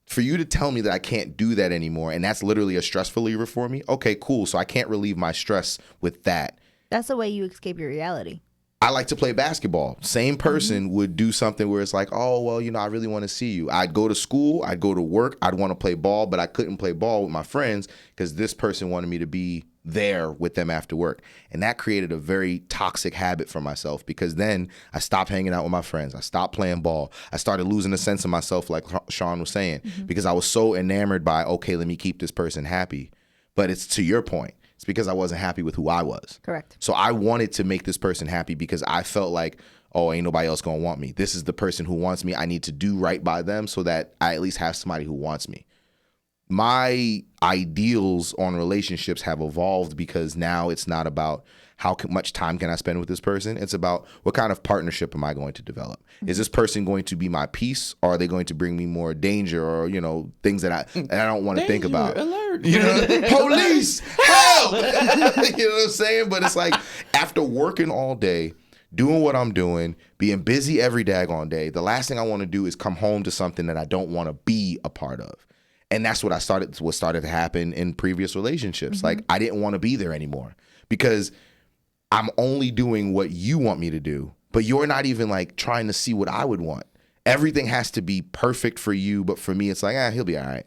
For you to tell me that I can't do that anymore, and that's literally a stress reliever for me. Okay, cool. So I can't relieve my stress with that. That's the way you escape your reality. I like to play basketball. Same person would do something where it's like, oh, well, you know, I really want to see you. I'd go to school, I'd go to work, I'd want to play ball, but I couldn't play ball with my friends because this person wanted me to be there with them after work. And that created a very toxic habit for myself, because then I stopped hanging out with my friends. I stopped playing ball. I started losing a sense of myself, like Sean was saying, because I was so enamored by, okay, let me keep this person happy. But it's to your point. It's because I wasn't happy with who I was. Correct. So I wanted to make this person happy because I felt like, oh, ain't nobody else gonna want me. This is the person who wants me. I need to do right by them so that I at least have somebody who wants me. My ideals on relationships have evolved because now it's not about how much time can I spend with this person. It's about what kind of partnership am I going to develop? Is this person going to be my peace, or are they going to bring me more danger, or, you know, things that I don't want to think about? Alert. You know, police, help! You know what I'm saying? But it's like, after working all day, doing what I'm doing, being busy every daggone day, the last thing I want to do is come home to something that I don't want to be a part of. And that's what started to happen in previous relationships. Like, I didn't want to be there anymore because I'm only doing what you want me to do, but you're not even like trying to see what I would want. Everything has to be perfect for you, but for me, it's like, he'll be all right.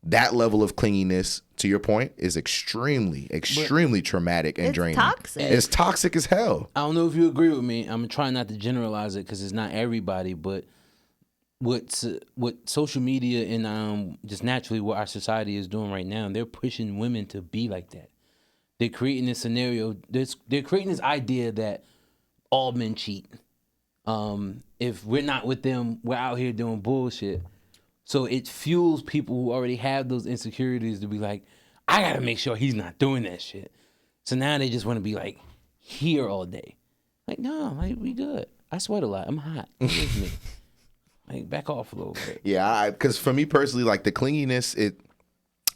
That level of clinginess, to your point, is extremely traumatic and draining. Toxic. It's toxic as hell. I don't know if you agree with me. I'm trying not to generalize it because it's not everybody, but what social media and just naturally what our society is doing right now, they're pushing women to be like that. They're creating this scenario. They're creating this idea that all men cheat. If we're not with them, we're out here doing bullshit. So it fuels people who already have those insecurities to be like, I gotta make sure he's not doing that shit. So now they just want to be like here all day. Like, no, like, we good. I sweat a lot. I'm hot. It's me. Like, back off a little bit. Yeah, because for me personally, like, the clinginess, it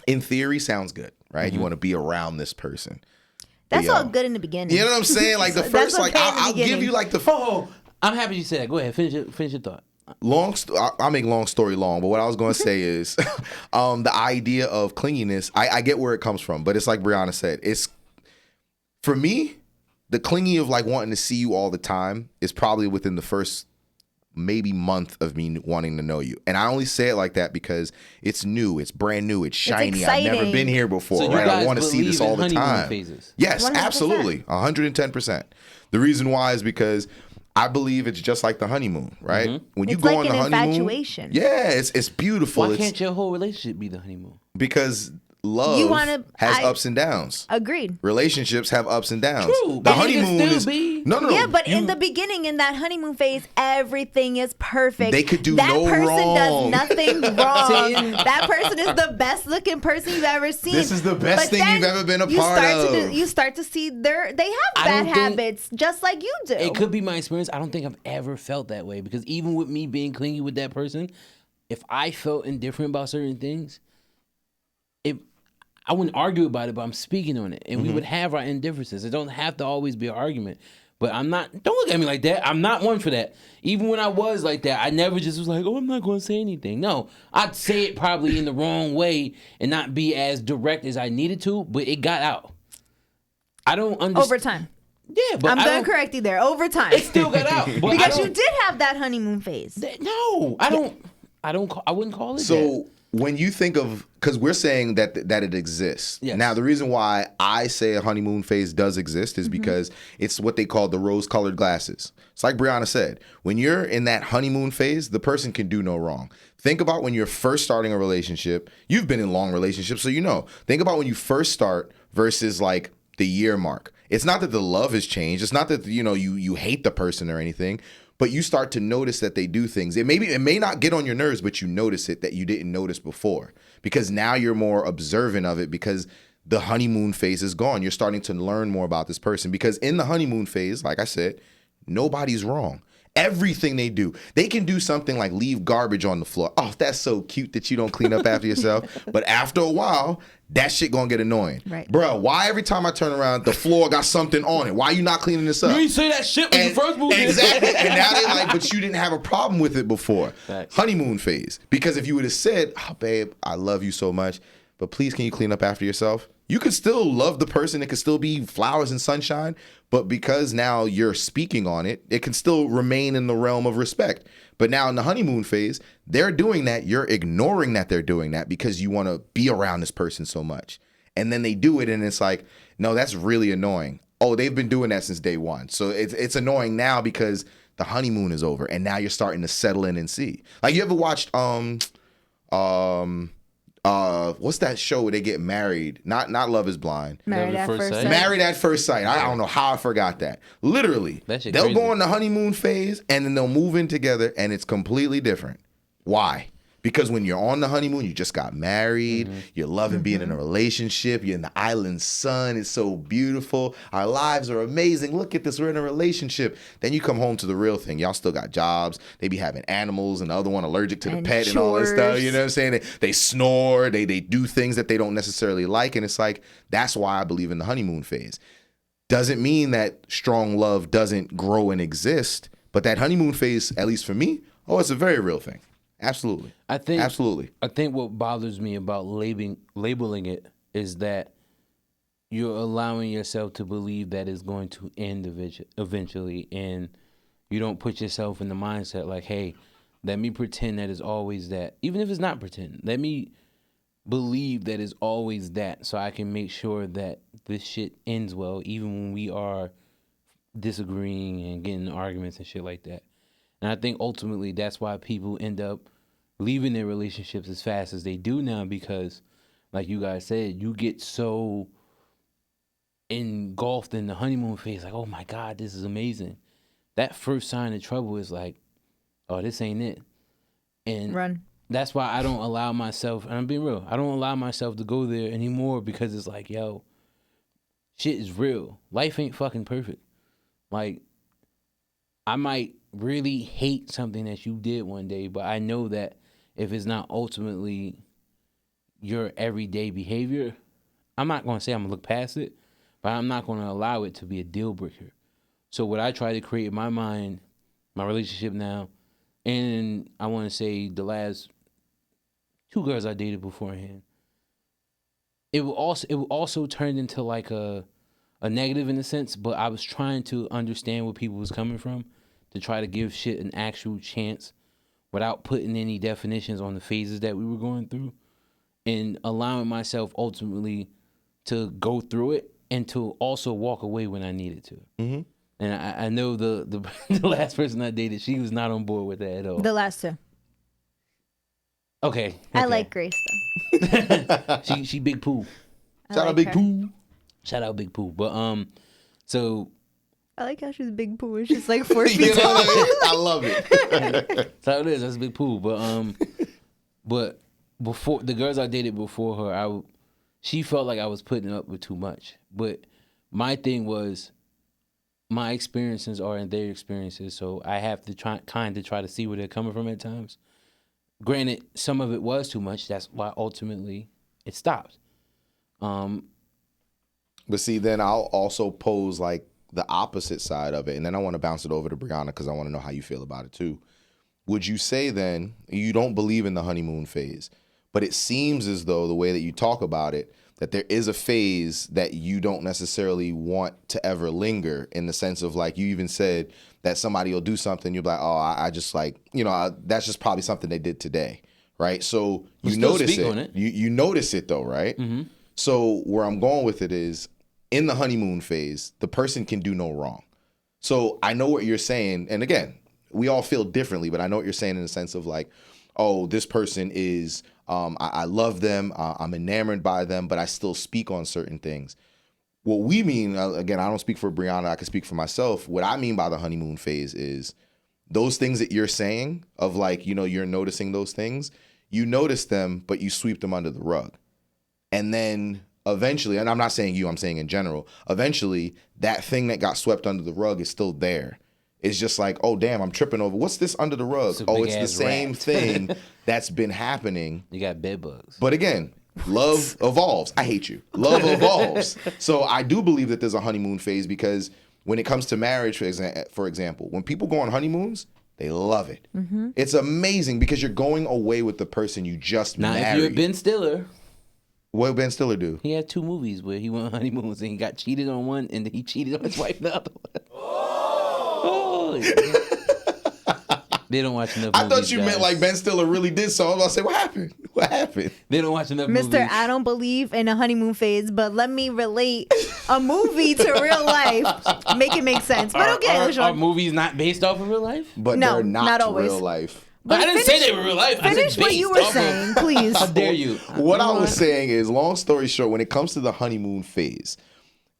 in theory sounds good, right? You want to be around this person. That's all good in the beginning. You know what I'm saying? Like, the first, like, I'll give you like the. Oh, I'm happy you said that. Go ahead, finish your thought. I'll make long story long, but what I was going to say is the idea of clinginess, I get where it comes from, but it's like Breana said, it's, for me, the clingy of like wanting to see you all the time is probably within the first maybe month of me wanting to know you. And I only say it like that because it's new, it's brand new, it's shiny. I've never been here before, so right? I want to see this all the time. Phases. Yes, 100%. absolutely. 110%. The reason why is because I believe it's just like the honeymoon, right? Mm-hmm. When you It's go like on the an honeymoon, infatuation. yeah, it's beautiful. Why can't your whole relationship be the honeymoon? Because love has I- ups and downs. Agreed. Relationships have ups and downs. True, The but it can honeymoon still is be. no. Yeah, but in the beginning, in that honeymoon phase, everything is perfect. They could do that no person wrong. does nothing wrong. See? That person is the best looking person you've ever seen. This is the best But thing then you've ever been a you part start of. you start to see they have I bad don't think- habits, just like you do. It could be my experience. I don't think I've ever felt that way because even with me being clingy with that person, if I felt indifferent about certain things, I wouldn't argue about it, but I'm speaking on it, and we would have our indifferences. It don't have to always be an argument. But I'm not. Don't look at me like that. I'm not one for that. Even when I was like that, I never just was like, "Oh, I'm not going to say anything." No, I'd say it probably in the wrong way and not be as direct as I needed to. But it got out. I don't understand. Over time. Yeah, but I'm I gonna don't- correct you there. Over time. It still got out. But because I you don't- did have that honeymoon phase. No, I don't. I wouldn't call it that. So when you think of, because we're saying that it exists. Yes. Now the reason why I say a honeymoon phase does exist is because it's what they call the rose-colored glasses. It's like Breana said, when you're in that honeymoon phase, the person can do no wrong. Think about when you're first starting a relationship. You've been in long relationships, so you know. Think about when you first start versus like the year mark. It's not that the love has changed. It's not that you hate the person or anything. But you start to notice that they do things. It may not get on your nerves, but you notice it that you didn't notice before. Because now you're more observant of it because the honeymoon phase is gone. You're starting to learn more about this person. Because in the honeymoon phase, like I said, nobody's wrong. Everything they do. They can do something like leave garbage on the floor. Oh, that's so cute that you don't clean up after yourself. But after a while, that shit gonna get annoying. Right. Bro, why every time I turn around, the floor got something on it? Why you not cleaning this up? You ain't say that shit when you first moved in. Exactly. And now they like, but you didn't have a problem with it before. Facts. Honeymoon phase. Because if you would have said, oh, babe, I love you so much, but please can you clean up after yourself? You could still love the person. It could still be flowers and sunshine. But because now you're speaking on it, it can still remain in the realm of respect. But now in the honeymoon phase, they're doing that. You're ignoring that they're doing that because you want to be around this person so much. And then they do it and it's like, no, that's really annoying. Oh, they've been doing that since day one. So it's annoying now because the honeymoon is over and now you're starting to settle in and see. Like you ever watched what's that show where they get married? Not Love is Blind. Married at first sight. Married at First Sight. I don't know how I forgot that. Literally, That shit they'll crazy. go on the honeymoon phase and then they'll move in together and it's completely different. Why? Because when you're on the honeymoon, you just got married, you're loving being in a relationship, you're in the island sun, it's so beautiful, our lives are amazing, look at this, we're in a relationship. Then you come home to the real thing, y'all still got jobs, they be having animals and the other one allergic to the And pet and all that stuff, chores. you know what I'm saying? They snore, they do things that they don't necessarily like, and it's like, that's why I believe in the honeymoon phase. Doesn't mean that strong love doesn't grow and exist, but that honeymoon phase, at least for me, it's a very real thing. Absolutely. Absolutely. I think what bothers me about labeling it is that you're allowing yourself to believe that it's going to end eventually, and you don't put yourself in the mindset like, hey, let me pretend that it's always that. Even if it's not pretend, let me believe that it's always that so I can make sure that this shit ends well, even when we are disagreeing and getting in arguments and shit like that. And I think ultimately that's why people end up leaving their relationships as fast as they do now because, like you guys said, you get so engulfed in the honeymoon phase, like, oh my God, this is amazing. That first sign of trouble is like, oh, this ain't it. And Run. that's why I don't allow myself, and I'm being real, I don't allow myself to go there anymore because it's like, yo, shit is real. Life ain't fucking perfect. Like, I might really hate something that you did one day, but I know that if it's not ultimately your everyday behavior, I'm not going to say I'm going to look past it, but I'm not going to allow it to be a deal breaker. So what I try to create in my mind, my relationship now, and I want to say the last 2 girls I dated beforehand, it will also turn into like a negative in a sense, but I was trying to understand where people was coming from to try to give shit an actual chance without putting any definitions on the phases that we were going through and allowing myself ultimately to go through it and to also walk away when I needed to. Mm-hmm. And I know the the last person I dated, she was not on board with that at all. The last two. Okay. I like Grace though. she Big Pooh. Shout out Big Pooh. Shout out Big Pooh. But so I like how she's Big Pooh and she's like 4 feet tall. I love it. that's how it is. That's Big Pooh. But before the girls I dated before her, she felt like I was putting up with too much. But my thing was, my experiences are in their experiences, so I have to try to see where they're coming from at times. Granted, some of it was too much. That's why ultimately it stopped. But see, then I'll also pose like the opposite side of it, and then I want to bounce it over to Breana because I want to know how you feel about it too. Would you say then you don't believe in the honeymoon phase, but it seems as though the way that you talk about it, that there is a phase that you don't necessarily want to ever linger, in the sense of like you even said that somebody will do something, you'll be like, oh, I just like, that's just probably something they did today, right? So you notice it. You notice it though, right? Mm-hmm. So where I'm going with it is, in the honeymoon phase, the person can do no wrong. So I know what you're saying, and again, we all feel differently, but I know what you're saying in the sense of like, oh, this person is, I love them, I'm enamored by them, but I still speak on certain things. What we mean, again, I don't speak for Breana, I can speak for myself. What I mean by the honeymoon phase is those things that you're saying of like, you're noticing those things, you notice them, but you sweep them under the rug. And then eventually, and I'm not saying you, I'm saying in general, eventually that thing that got swept under the rug is still there. It's just like, oh, damn, I'm tripping over. What's this under the rug? Oh, it's the same thing that's been happening. You got bed bugs. But again, love evolves. I hate you. Love evolves. So I do believe that there's a honeymoon phase, because when it comes to marriage, for example, when people go on honeymoons, they love it. Mm-hmm. It's amazing because you're going away with the person you just married. Now, if you're Ben Stiller. What did Ben Stiller do? He had 2 movies where he went on honeymoons and he got cheated on one and he cheated on his wife the other one. Oh! They don't watch enough movies. I thought you meant like Ben Stiller really did so. I was about to say, what happened? What happened? They don't watch enough movies. Mr. I don't believe in a honeymoon phase, but let me relate a movie to real life. Make it make sense. But okay, are movies not based off of real life? But no, they're not always. Real life. But I didn't say they were real life. Finish what you were saying, please. How dare you? What I was saying is, long story short, when it comes to the honeymoon phase,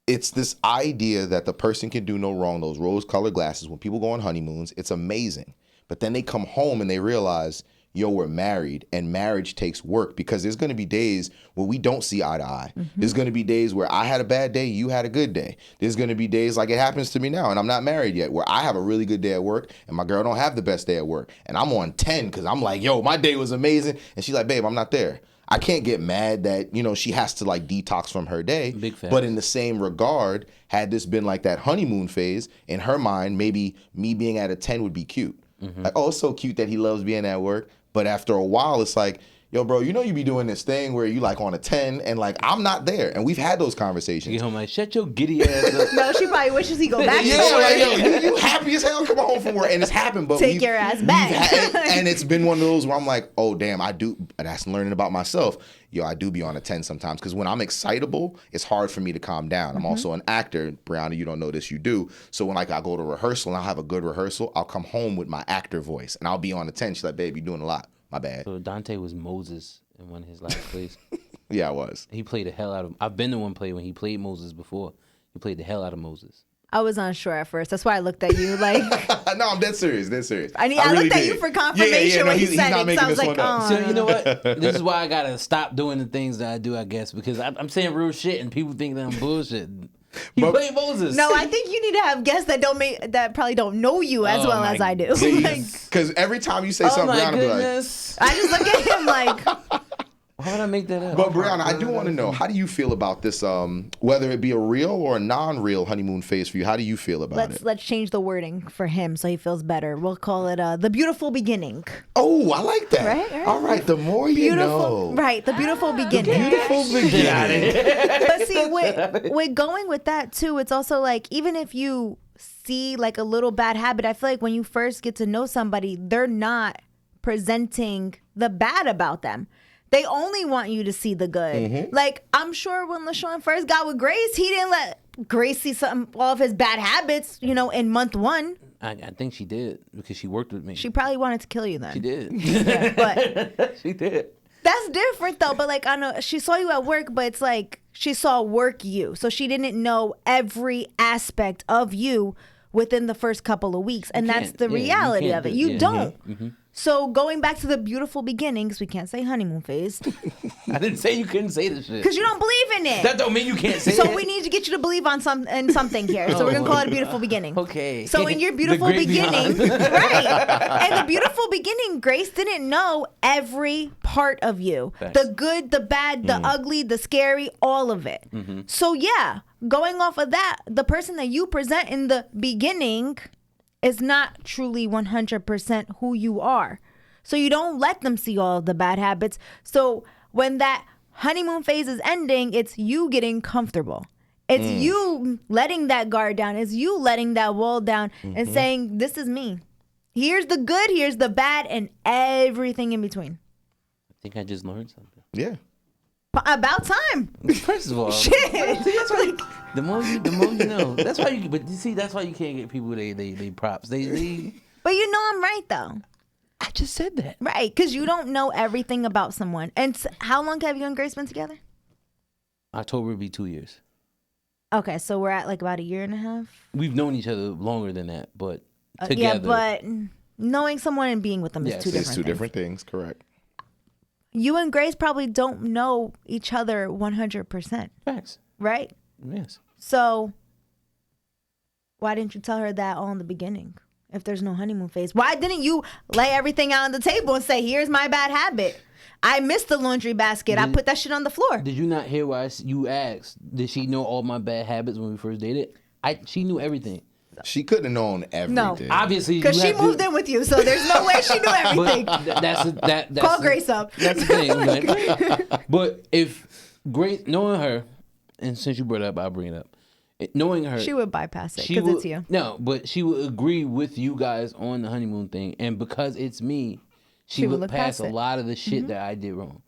it's this idea that the person can do no wrong, those rose-colored glasses. When people go on honeymoons, it's amazing. But then they come home and they realize, yo, we're married, and marriage takes work, because there's going to be days where we don't see eye to eye. Mm-hmm. There's going to be days where I had a bad day, you had a good day. There's going to be days like it happens to me now, and I'm not married yet, where I have a really good day at work and my girl don't have the best day at work. And I'm on 10 because I'm like, yo, my day was amazing. And she's like, babe, I'm not there. I can't get mad that, she has to like detox from her day. Big fact. But in the same regard, had this been like that honeymoon phase, in her mind, maybe me being at a 10 would be cute. Mm-hmm. Like, oh, it's so cute that he loves being at work. But after a while, it's like, yo, bro, you be doing this thing where you like on a 10 and like, I'm not there. And we've had those conversations. You get home like, shut your giddy ass up. No, she probably wishes he go back to like, work. yo, you happy as hell come home from work. And it's happened. But take your ass back. And it's been one of those where I'm like, oh, damn, that's learning about myself. Yo, I do be on a 10 sometimes, because when I'm excitable, it's hard for me to calm down. I'm also an actor. Breana, you don't know this, you do. So when like I go to rehearsal and I'll have a good rehearsal, I'll come home with my actor voice and I'll be on a 10. She's like, babe, you're doing a lot. My bad. So Dante was Moses in one of his last plays. Yeah, I was. He played the hell out of. I've been to one play when he played Moses before. He played the hell out of Moses. I was unsure at first. That's why I looked at you like. No, I'm dead serious. I really looked at you for confirmation when he said it. Because I was like, oh. So you know what? This is why I gotta stop doing the things that I do, I guess, because I'm saying real shit and people think that I'm bullshitting. He played Moses. No, I think you need to have guests that probly don't know you as well as I do. Because every time you say something, Breana be like, I just look at him like. Why would I make that up? But Breana, I do want to know, how do you feel about this? Whether it be a real or a non-real honeymoon phase for you, how do you feel about it? Let's change the wording for him so he feels better. We'll call it the beautiful beginning. Oh, I like that. Right? All right, the more you know. Right, the beautiful beginning. Beautiful beginning. But see, with going with that too, it's also like, even if you see like a little bad habit, I feel like when you first get to know somebody, they're not presenting the bad about them. They only want you to see the good. Like, I'm sure when LaShawn first got with Grace, he didn't let Grace see all of his bad habits, in month 1. I think she did because she worked with me. She probably wanted to kill you then. She did. Yeah, but she did. that's different though. But like, I know she saw you at work, but it's like she saw work you. So she didn't know every aspect of you within the first couple of weeks. And that's the reality of it. You don't. So going back to the beautiful beginnings, we can't say honeymoon phase. I didn't say you couldn't say this shit. Because you don't believe in it. That don't mean you can't say it. So we need to get you to believe in something here. So we're going to call it a beautiful beginning. Okay. So in your beautiful beginning, right. And the beautiful beginning, Grace didn't know every part of you. Thanks. The good, the bad, the ugly, the scary, all of it. So yeah, going off of that, the person that you present in the beginning is not truly 100% who you are. So you don't let them see all of the bad habits. So when that honeymoon phase is ending, it's you getting comfortable. It's you letting that guard down. It's you letting that wall down and saying, this is me. Here's the good, here's the bad, and everything in between. I think I just learned something. Yeah. About time. First of all, Shit. That's why, the more you know. That's why you. But you see, that's why you can't get people they props. They. But you know I'm right though. I just said that. Right, because you don't know everything about someone. And how long have you and Grace been together? October would be 2 years. Okay, so we're at like about a year and a half. We've known each other longer than that, but together. Yeah, but knowing someone and being with them is Yes, two it's different things. Different things, correct. You and Grace probably don't know each other 100%, Facts. right? Yes. So why didn't you tell her that all in the beginning? If there's no honeymoon phase, why didn't you lay everything out on the table and say, here's my bad habit? I missed the laundry basket. I put that shit on the floor. Did you not hear why you asked? Did she know all my bad habits when we first dated? She knew everything. She couldn't have known everything. No. Obviously, Because she moved in with you, so there's no way she knew everything. That's Call Grace up. That's the thing. Like, but if Grace, knowing her, and since you brought it up, I'll bring it up. Knowing her, She would bypass it because it's you. No, but she would agree with you guys on the honeymoon thing, and because it's me, she would look pass past a it. lot of the shit that I did wrong.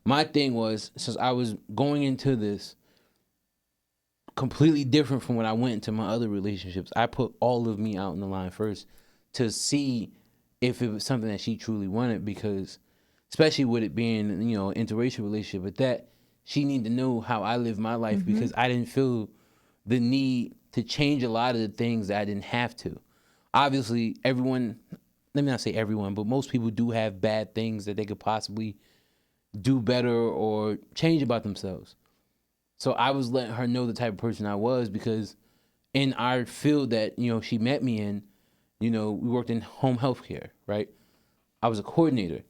My thing was, since I was going into this completely different from when I went into my other relationships, I put all of me out in the line first to see if it was something that she truly wanted, because especially with it being, an interracial relationship, with that, she needed to know how I live my life, because I didn't feel the need to change a lot of the things that I didn't have to. Obviously, everyone, let me not say everyone, but most people do have bad things that they could possibly do better or change about themselves. So I was letting her know the type of person I was, because in our field that, she met me in, we worked in home health care, right? I was a coordinator.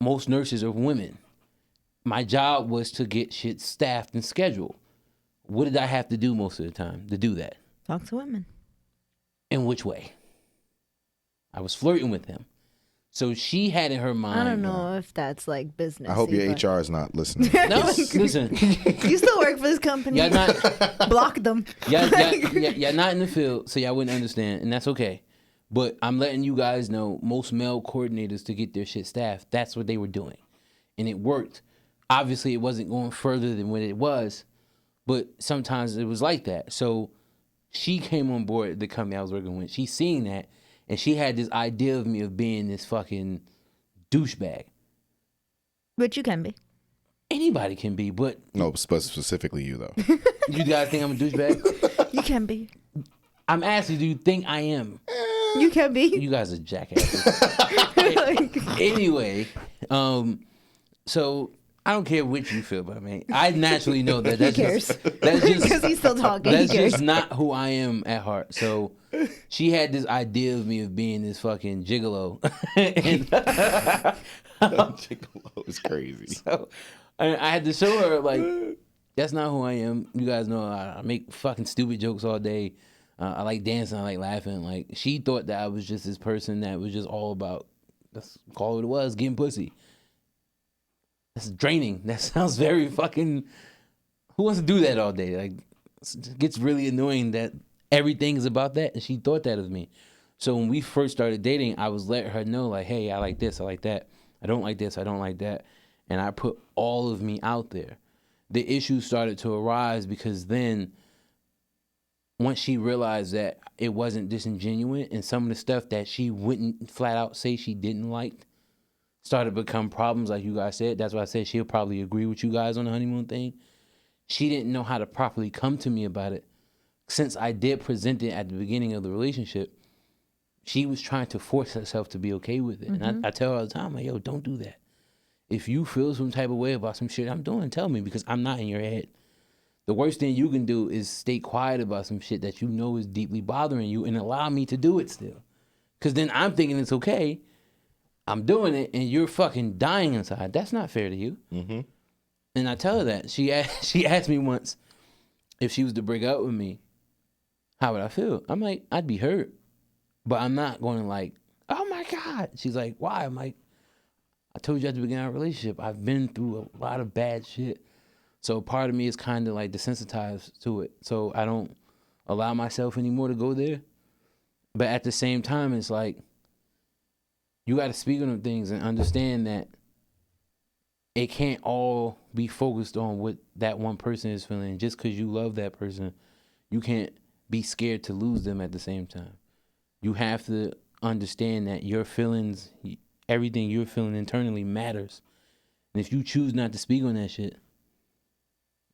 Most nurses are women. My job was to get shit staffed and scheduled. What did I have to do most of the time to do that? Talk to women. In which way? I was flirting with him. So she had in her mind. I don't know if that's like business. I hope your HR is not listening. No, listen. You still work for this company. Y'all not. Block them. Y'all not in the field, so y'all wouldn't understand, and that's okay. But I'm letting you guys know, most male coordinators to get their shit staffed, that's what they were doing. And it worked. Obviously, it wasn't going further than what it was, but sometimes it was like that. So she came on board at the company I was working with. She seen that, and she had this idea of me of being this fucking douchebag. But you can be. Anybody can be, but... No, specifically you, though. You guys think I'm a douchebag? You can be. I'm asking, do you think I am? You can be. You guys are jackasses. Anyway, so I don't care what you feel about me. I naturally know that that's just because he's still talking. That's just not who I am at heart. So she had this idea of me of being this fucking gigolo. Gigolo is crazy. So I had to show her, like, that's not who I am. You guys know I make fucking stupid jokes all day. I like dancing. I like laughing. Like, she thought that I was just this person that was just all about, let's call it what it was, getting pussy. That's draining. That sounds very fucking, who wants to do that all day? Like, it gets really annoying that everything is about that, and she thought that of me. So when we first started dating, I was letting her know, like, hey, I like this, I like that. I don't like this, I don't like that. and I put all of me out there. The issues started to arise because then once she realized that it wasn't disingenuous and some of the stuff that she wouldn't flat out say she didn't like started to become problems, like you guys said. That's why I said she'll probably agree with you guys on the honeymoon thing. She didn't know how to properly come to me about it. Since I did present it at the beginning of the relationship, she was trying to force herself to be okay with it. And I tell her all the time, like, yo, don't do that. If you feel some type of way about some shit I'm doing, tell me, because I'm not in your head. The worst thing you can do is stay quiet about some shit that you know is deeply bothering you and allow me to do it still. Because then I'm thinking it's okay. I'm doing it and you're fucking dying inside. That's not fair to you. Mm-hmm. And I tell her that. She asked me once if she was to break up with me, how would I feel? I'm like, I'd be hurt. But I'm not going to like, oh my God. She's like, why? I'm like, I told you at the beginning of our relationship, I've been through a lot of bad shit. So part of me is kind of like desensitized to it. So I don't allow myself anymore to go there. But at the same time, it's like, you got to speak on them things and understand that it can't all be focused on what that one person is feeling. Just because you love that person, you can't be scared to lose them at the same time. You have to understand that your feelings, everything you're feeling internally matters. And if you choose not to speak on that shit,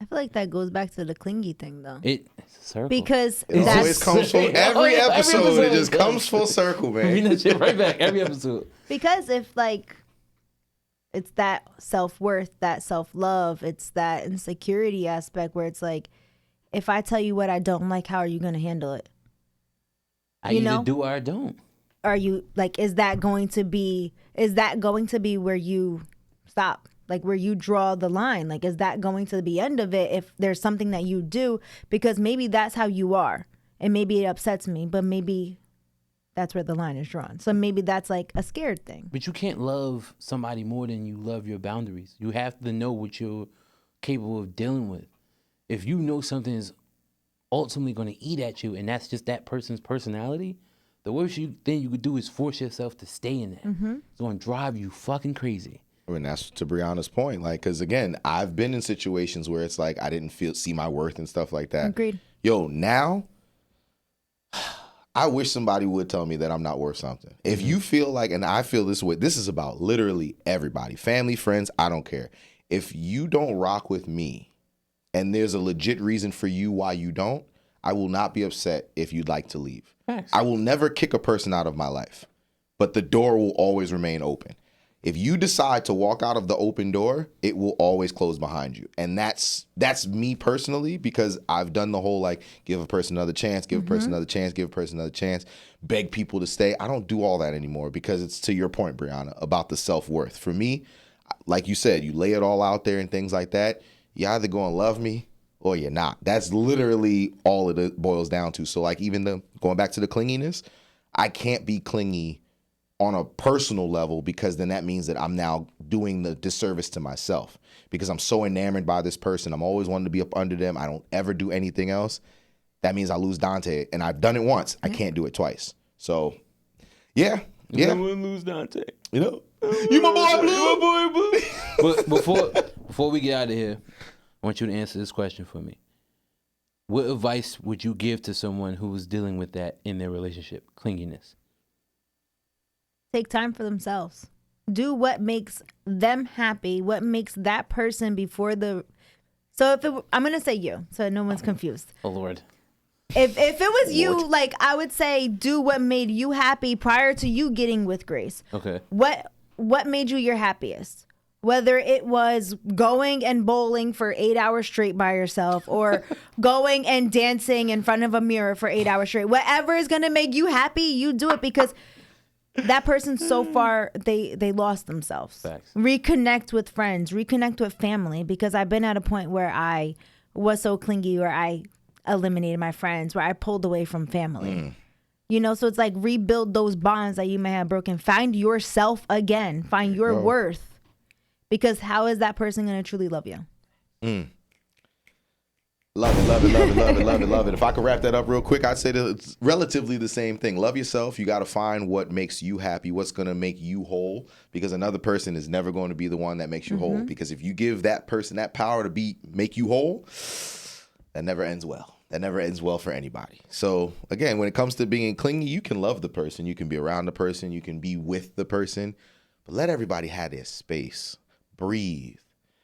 I feel like that goes back to the clingy thing, though. It's a circle. Because it always comes full. Every episode, it just comes full circle, man. Bring that shit right back every episode. Because if like it's that self-worth, that self-love, it's that insecurity aspect where it's like, if I tell you what I don't like, how are you going to handle it? I either do or I don't. Are you like, is that going to be where you stop? Like where you draw the line? Like, is that going to be the end of it if there's something that you do? Because maybe that's how you are. And maybe it upsets me, but maybe that's where the line is drawn. So maybe that's like a scared thing. But you can't love somebody more than you love your boundaries. You have to know what you're capable of dealing with. If you know something is ultimately going to eat at you and that's just that person's personality, the worst thing you could do is force yourself to stay in that. Mm-hmm. It's going to drive you fucking crazy. I mean, that's to Breana's point. Like, because again, I've been in situations where it's like I didn't see my worth and stuff like that. Agreed. Yo, now, I wish somebody would tell me that I'm not worth something. If you feel like, and I feel this way, this is about literally everybody, family, friends, I don't care. If you don't rock with me and there's a legit reason for you why you don't, I will not be upset if you'd like to leave. Thanks. I will never kick a person out of my life, but the door will always remain open. If you decide to walk out of the open door, it will always close behind you. And that's me personally, because I've done the whole like give a person another chance, give a person another chance, give a person another chance, beg people to stay. I don't do all that anymore because it's to your point, Breana, about the self-worth. For me, like you said, you lay it all out there and things like that. You either go and love me or you're not. That's literally all it boils down to. So like even going back to the clinginess, I can't be clingy on a personal level because then that means that I'm now doing the disservice to myself because I'm so enamored by this person. I'm always wanting to be up under them. I don't ever do anything else. That means I lose Dante, and I've done it once. I can't do it twice. So, yeah. You don't want to lose Dante. You know, you my boy, Blue. You my boy, Blue. But before we get out of here, I want you to answer this question for me. What advice would you give to someone who was dealing with that in their relationship, clinginess? Take time for themselves. Do what makes them happy. What makes that person before the. So I'm gonna say you, so no one's confused. Oh Lord. If it was you, like I would say, do what made you happy prior to you getting with Grace. Okay. What made you your happiest? Whether it was going and bowling for 8 hours straight by yourself, or going and dancing in front of a mirror for 8 hours straight. Whatever is gonna make you happy, you do it because. That person so far, they lost themselves. Facts. Reconnect with friends, reconnect with family, because I've been at a point where I was so clingy, where I eliminated my friends, where I pulled away from family. You know, so it's like rebuild those bonds that you may have broken. Find yourself again. Find your worth. Because how is that person going to truly love you? Love it. love it. If I could wrap that up real quick, I'd say that it's relatively the same thing. Love yourself. You got to find what makes you happy, what's going to make you whole, because another person is never going to be the one that makes you whole. Because if you give that person that power to make you whole, that never ends well. That never ends well for anybody. So again, when it comes to being clingy, you can love the person, you can be around the person, you can be with the person, but let everybody have their space. Breathe.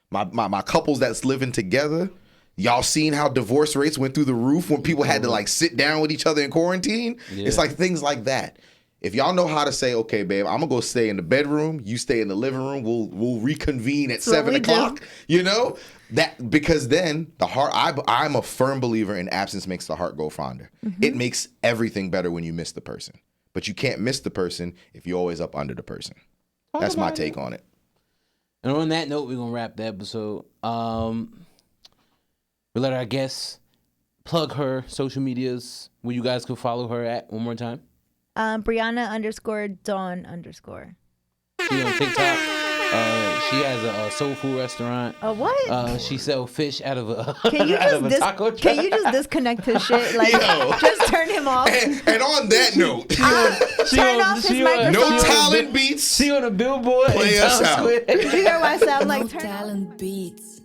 My couples that's living together, y'all seen how divorce rates went through the roof when people had to like sit down with each other in quarantine? Yeah. It's like things like that. If y'all know how to say, okay, babe, I'm gonna go stay in the bedroom, you stay in the living room, we'll reconvene at 7 o'clock. You know? That because then the heart, I'm a firm believer in absence makes the heart go fonder. It makes everything better when you miss the person. But you can't miss the person if you're always up under the person. That's my take on it. And on that note, we're going to wrap the episode. We let our guests plug her social medias where you guys can follow her at one more time. Breana_Dawn_. She on TikTok. She has a soul food restaurant. A what? She sells fish out of a taco truck. Can you just disconnect his shit? Like, just turn him off. And on that note, turn off his microphone. No talent beats. She on a billboard. Play us out. Did you hear what I sound like? No talent beats.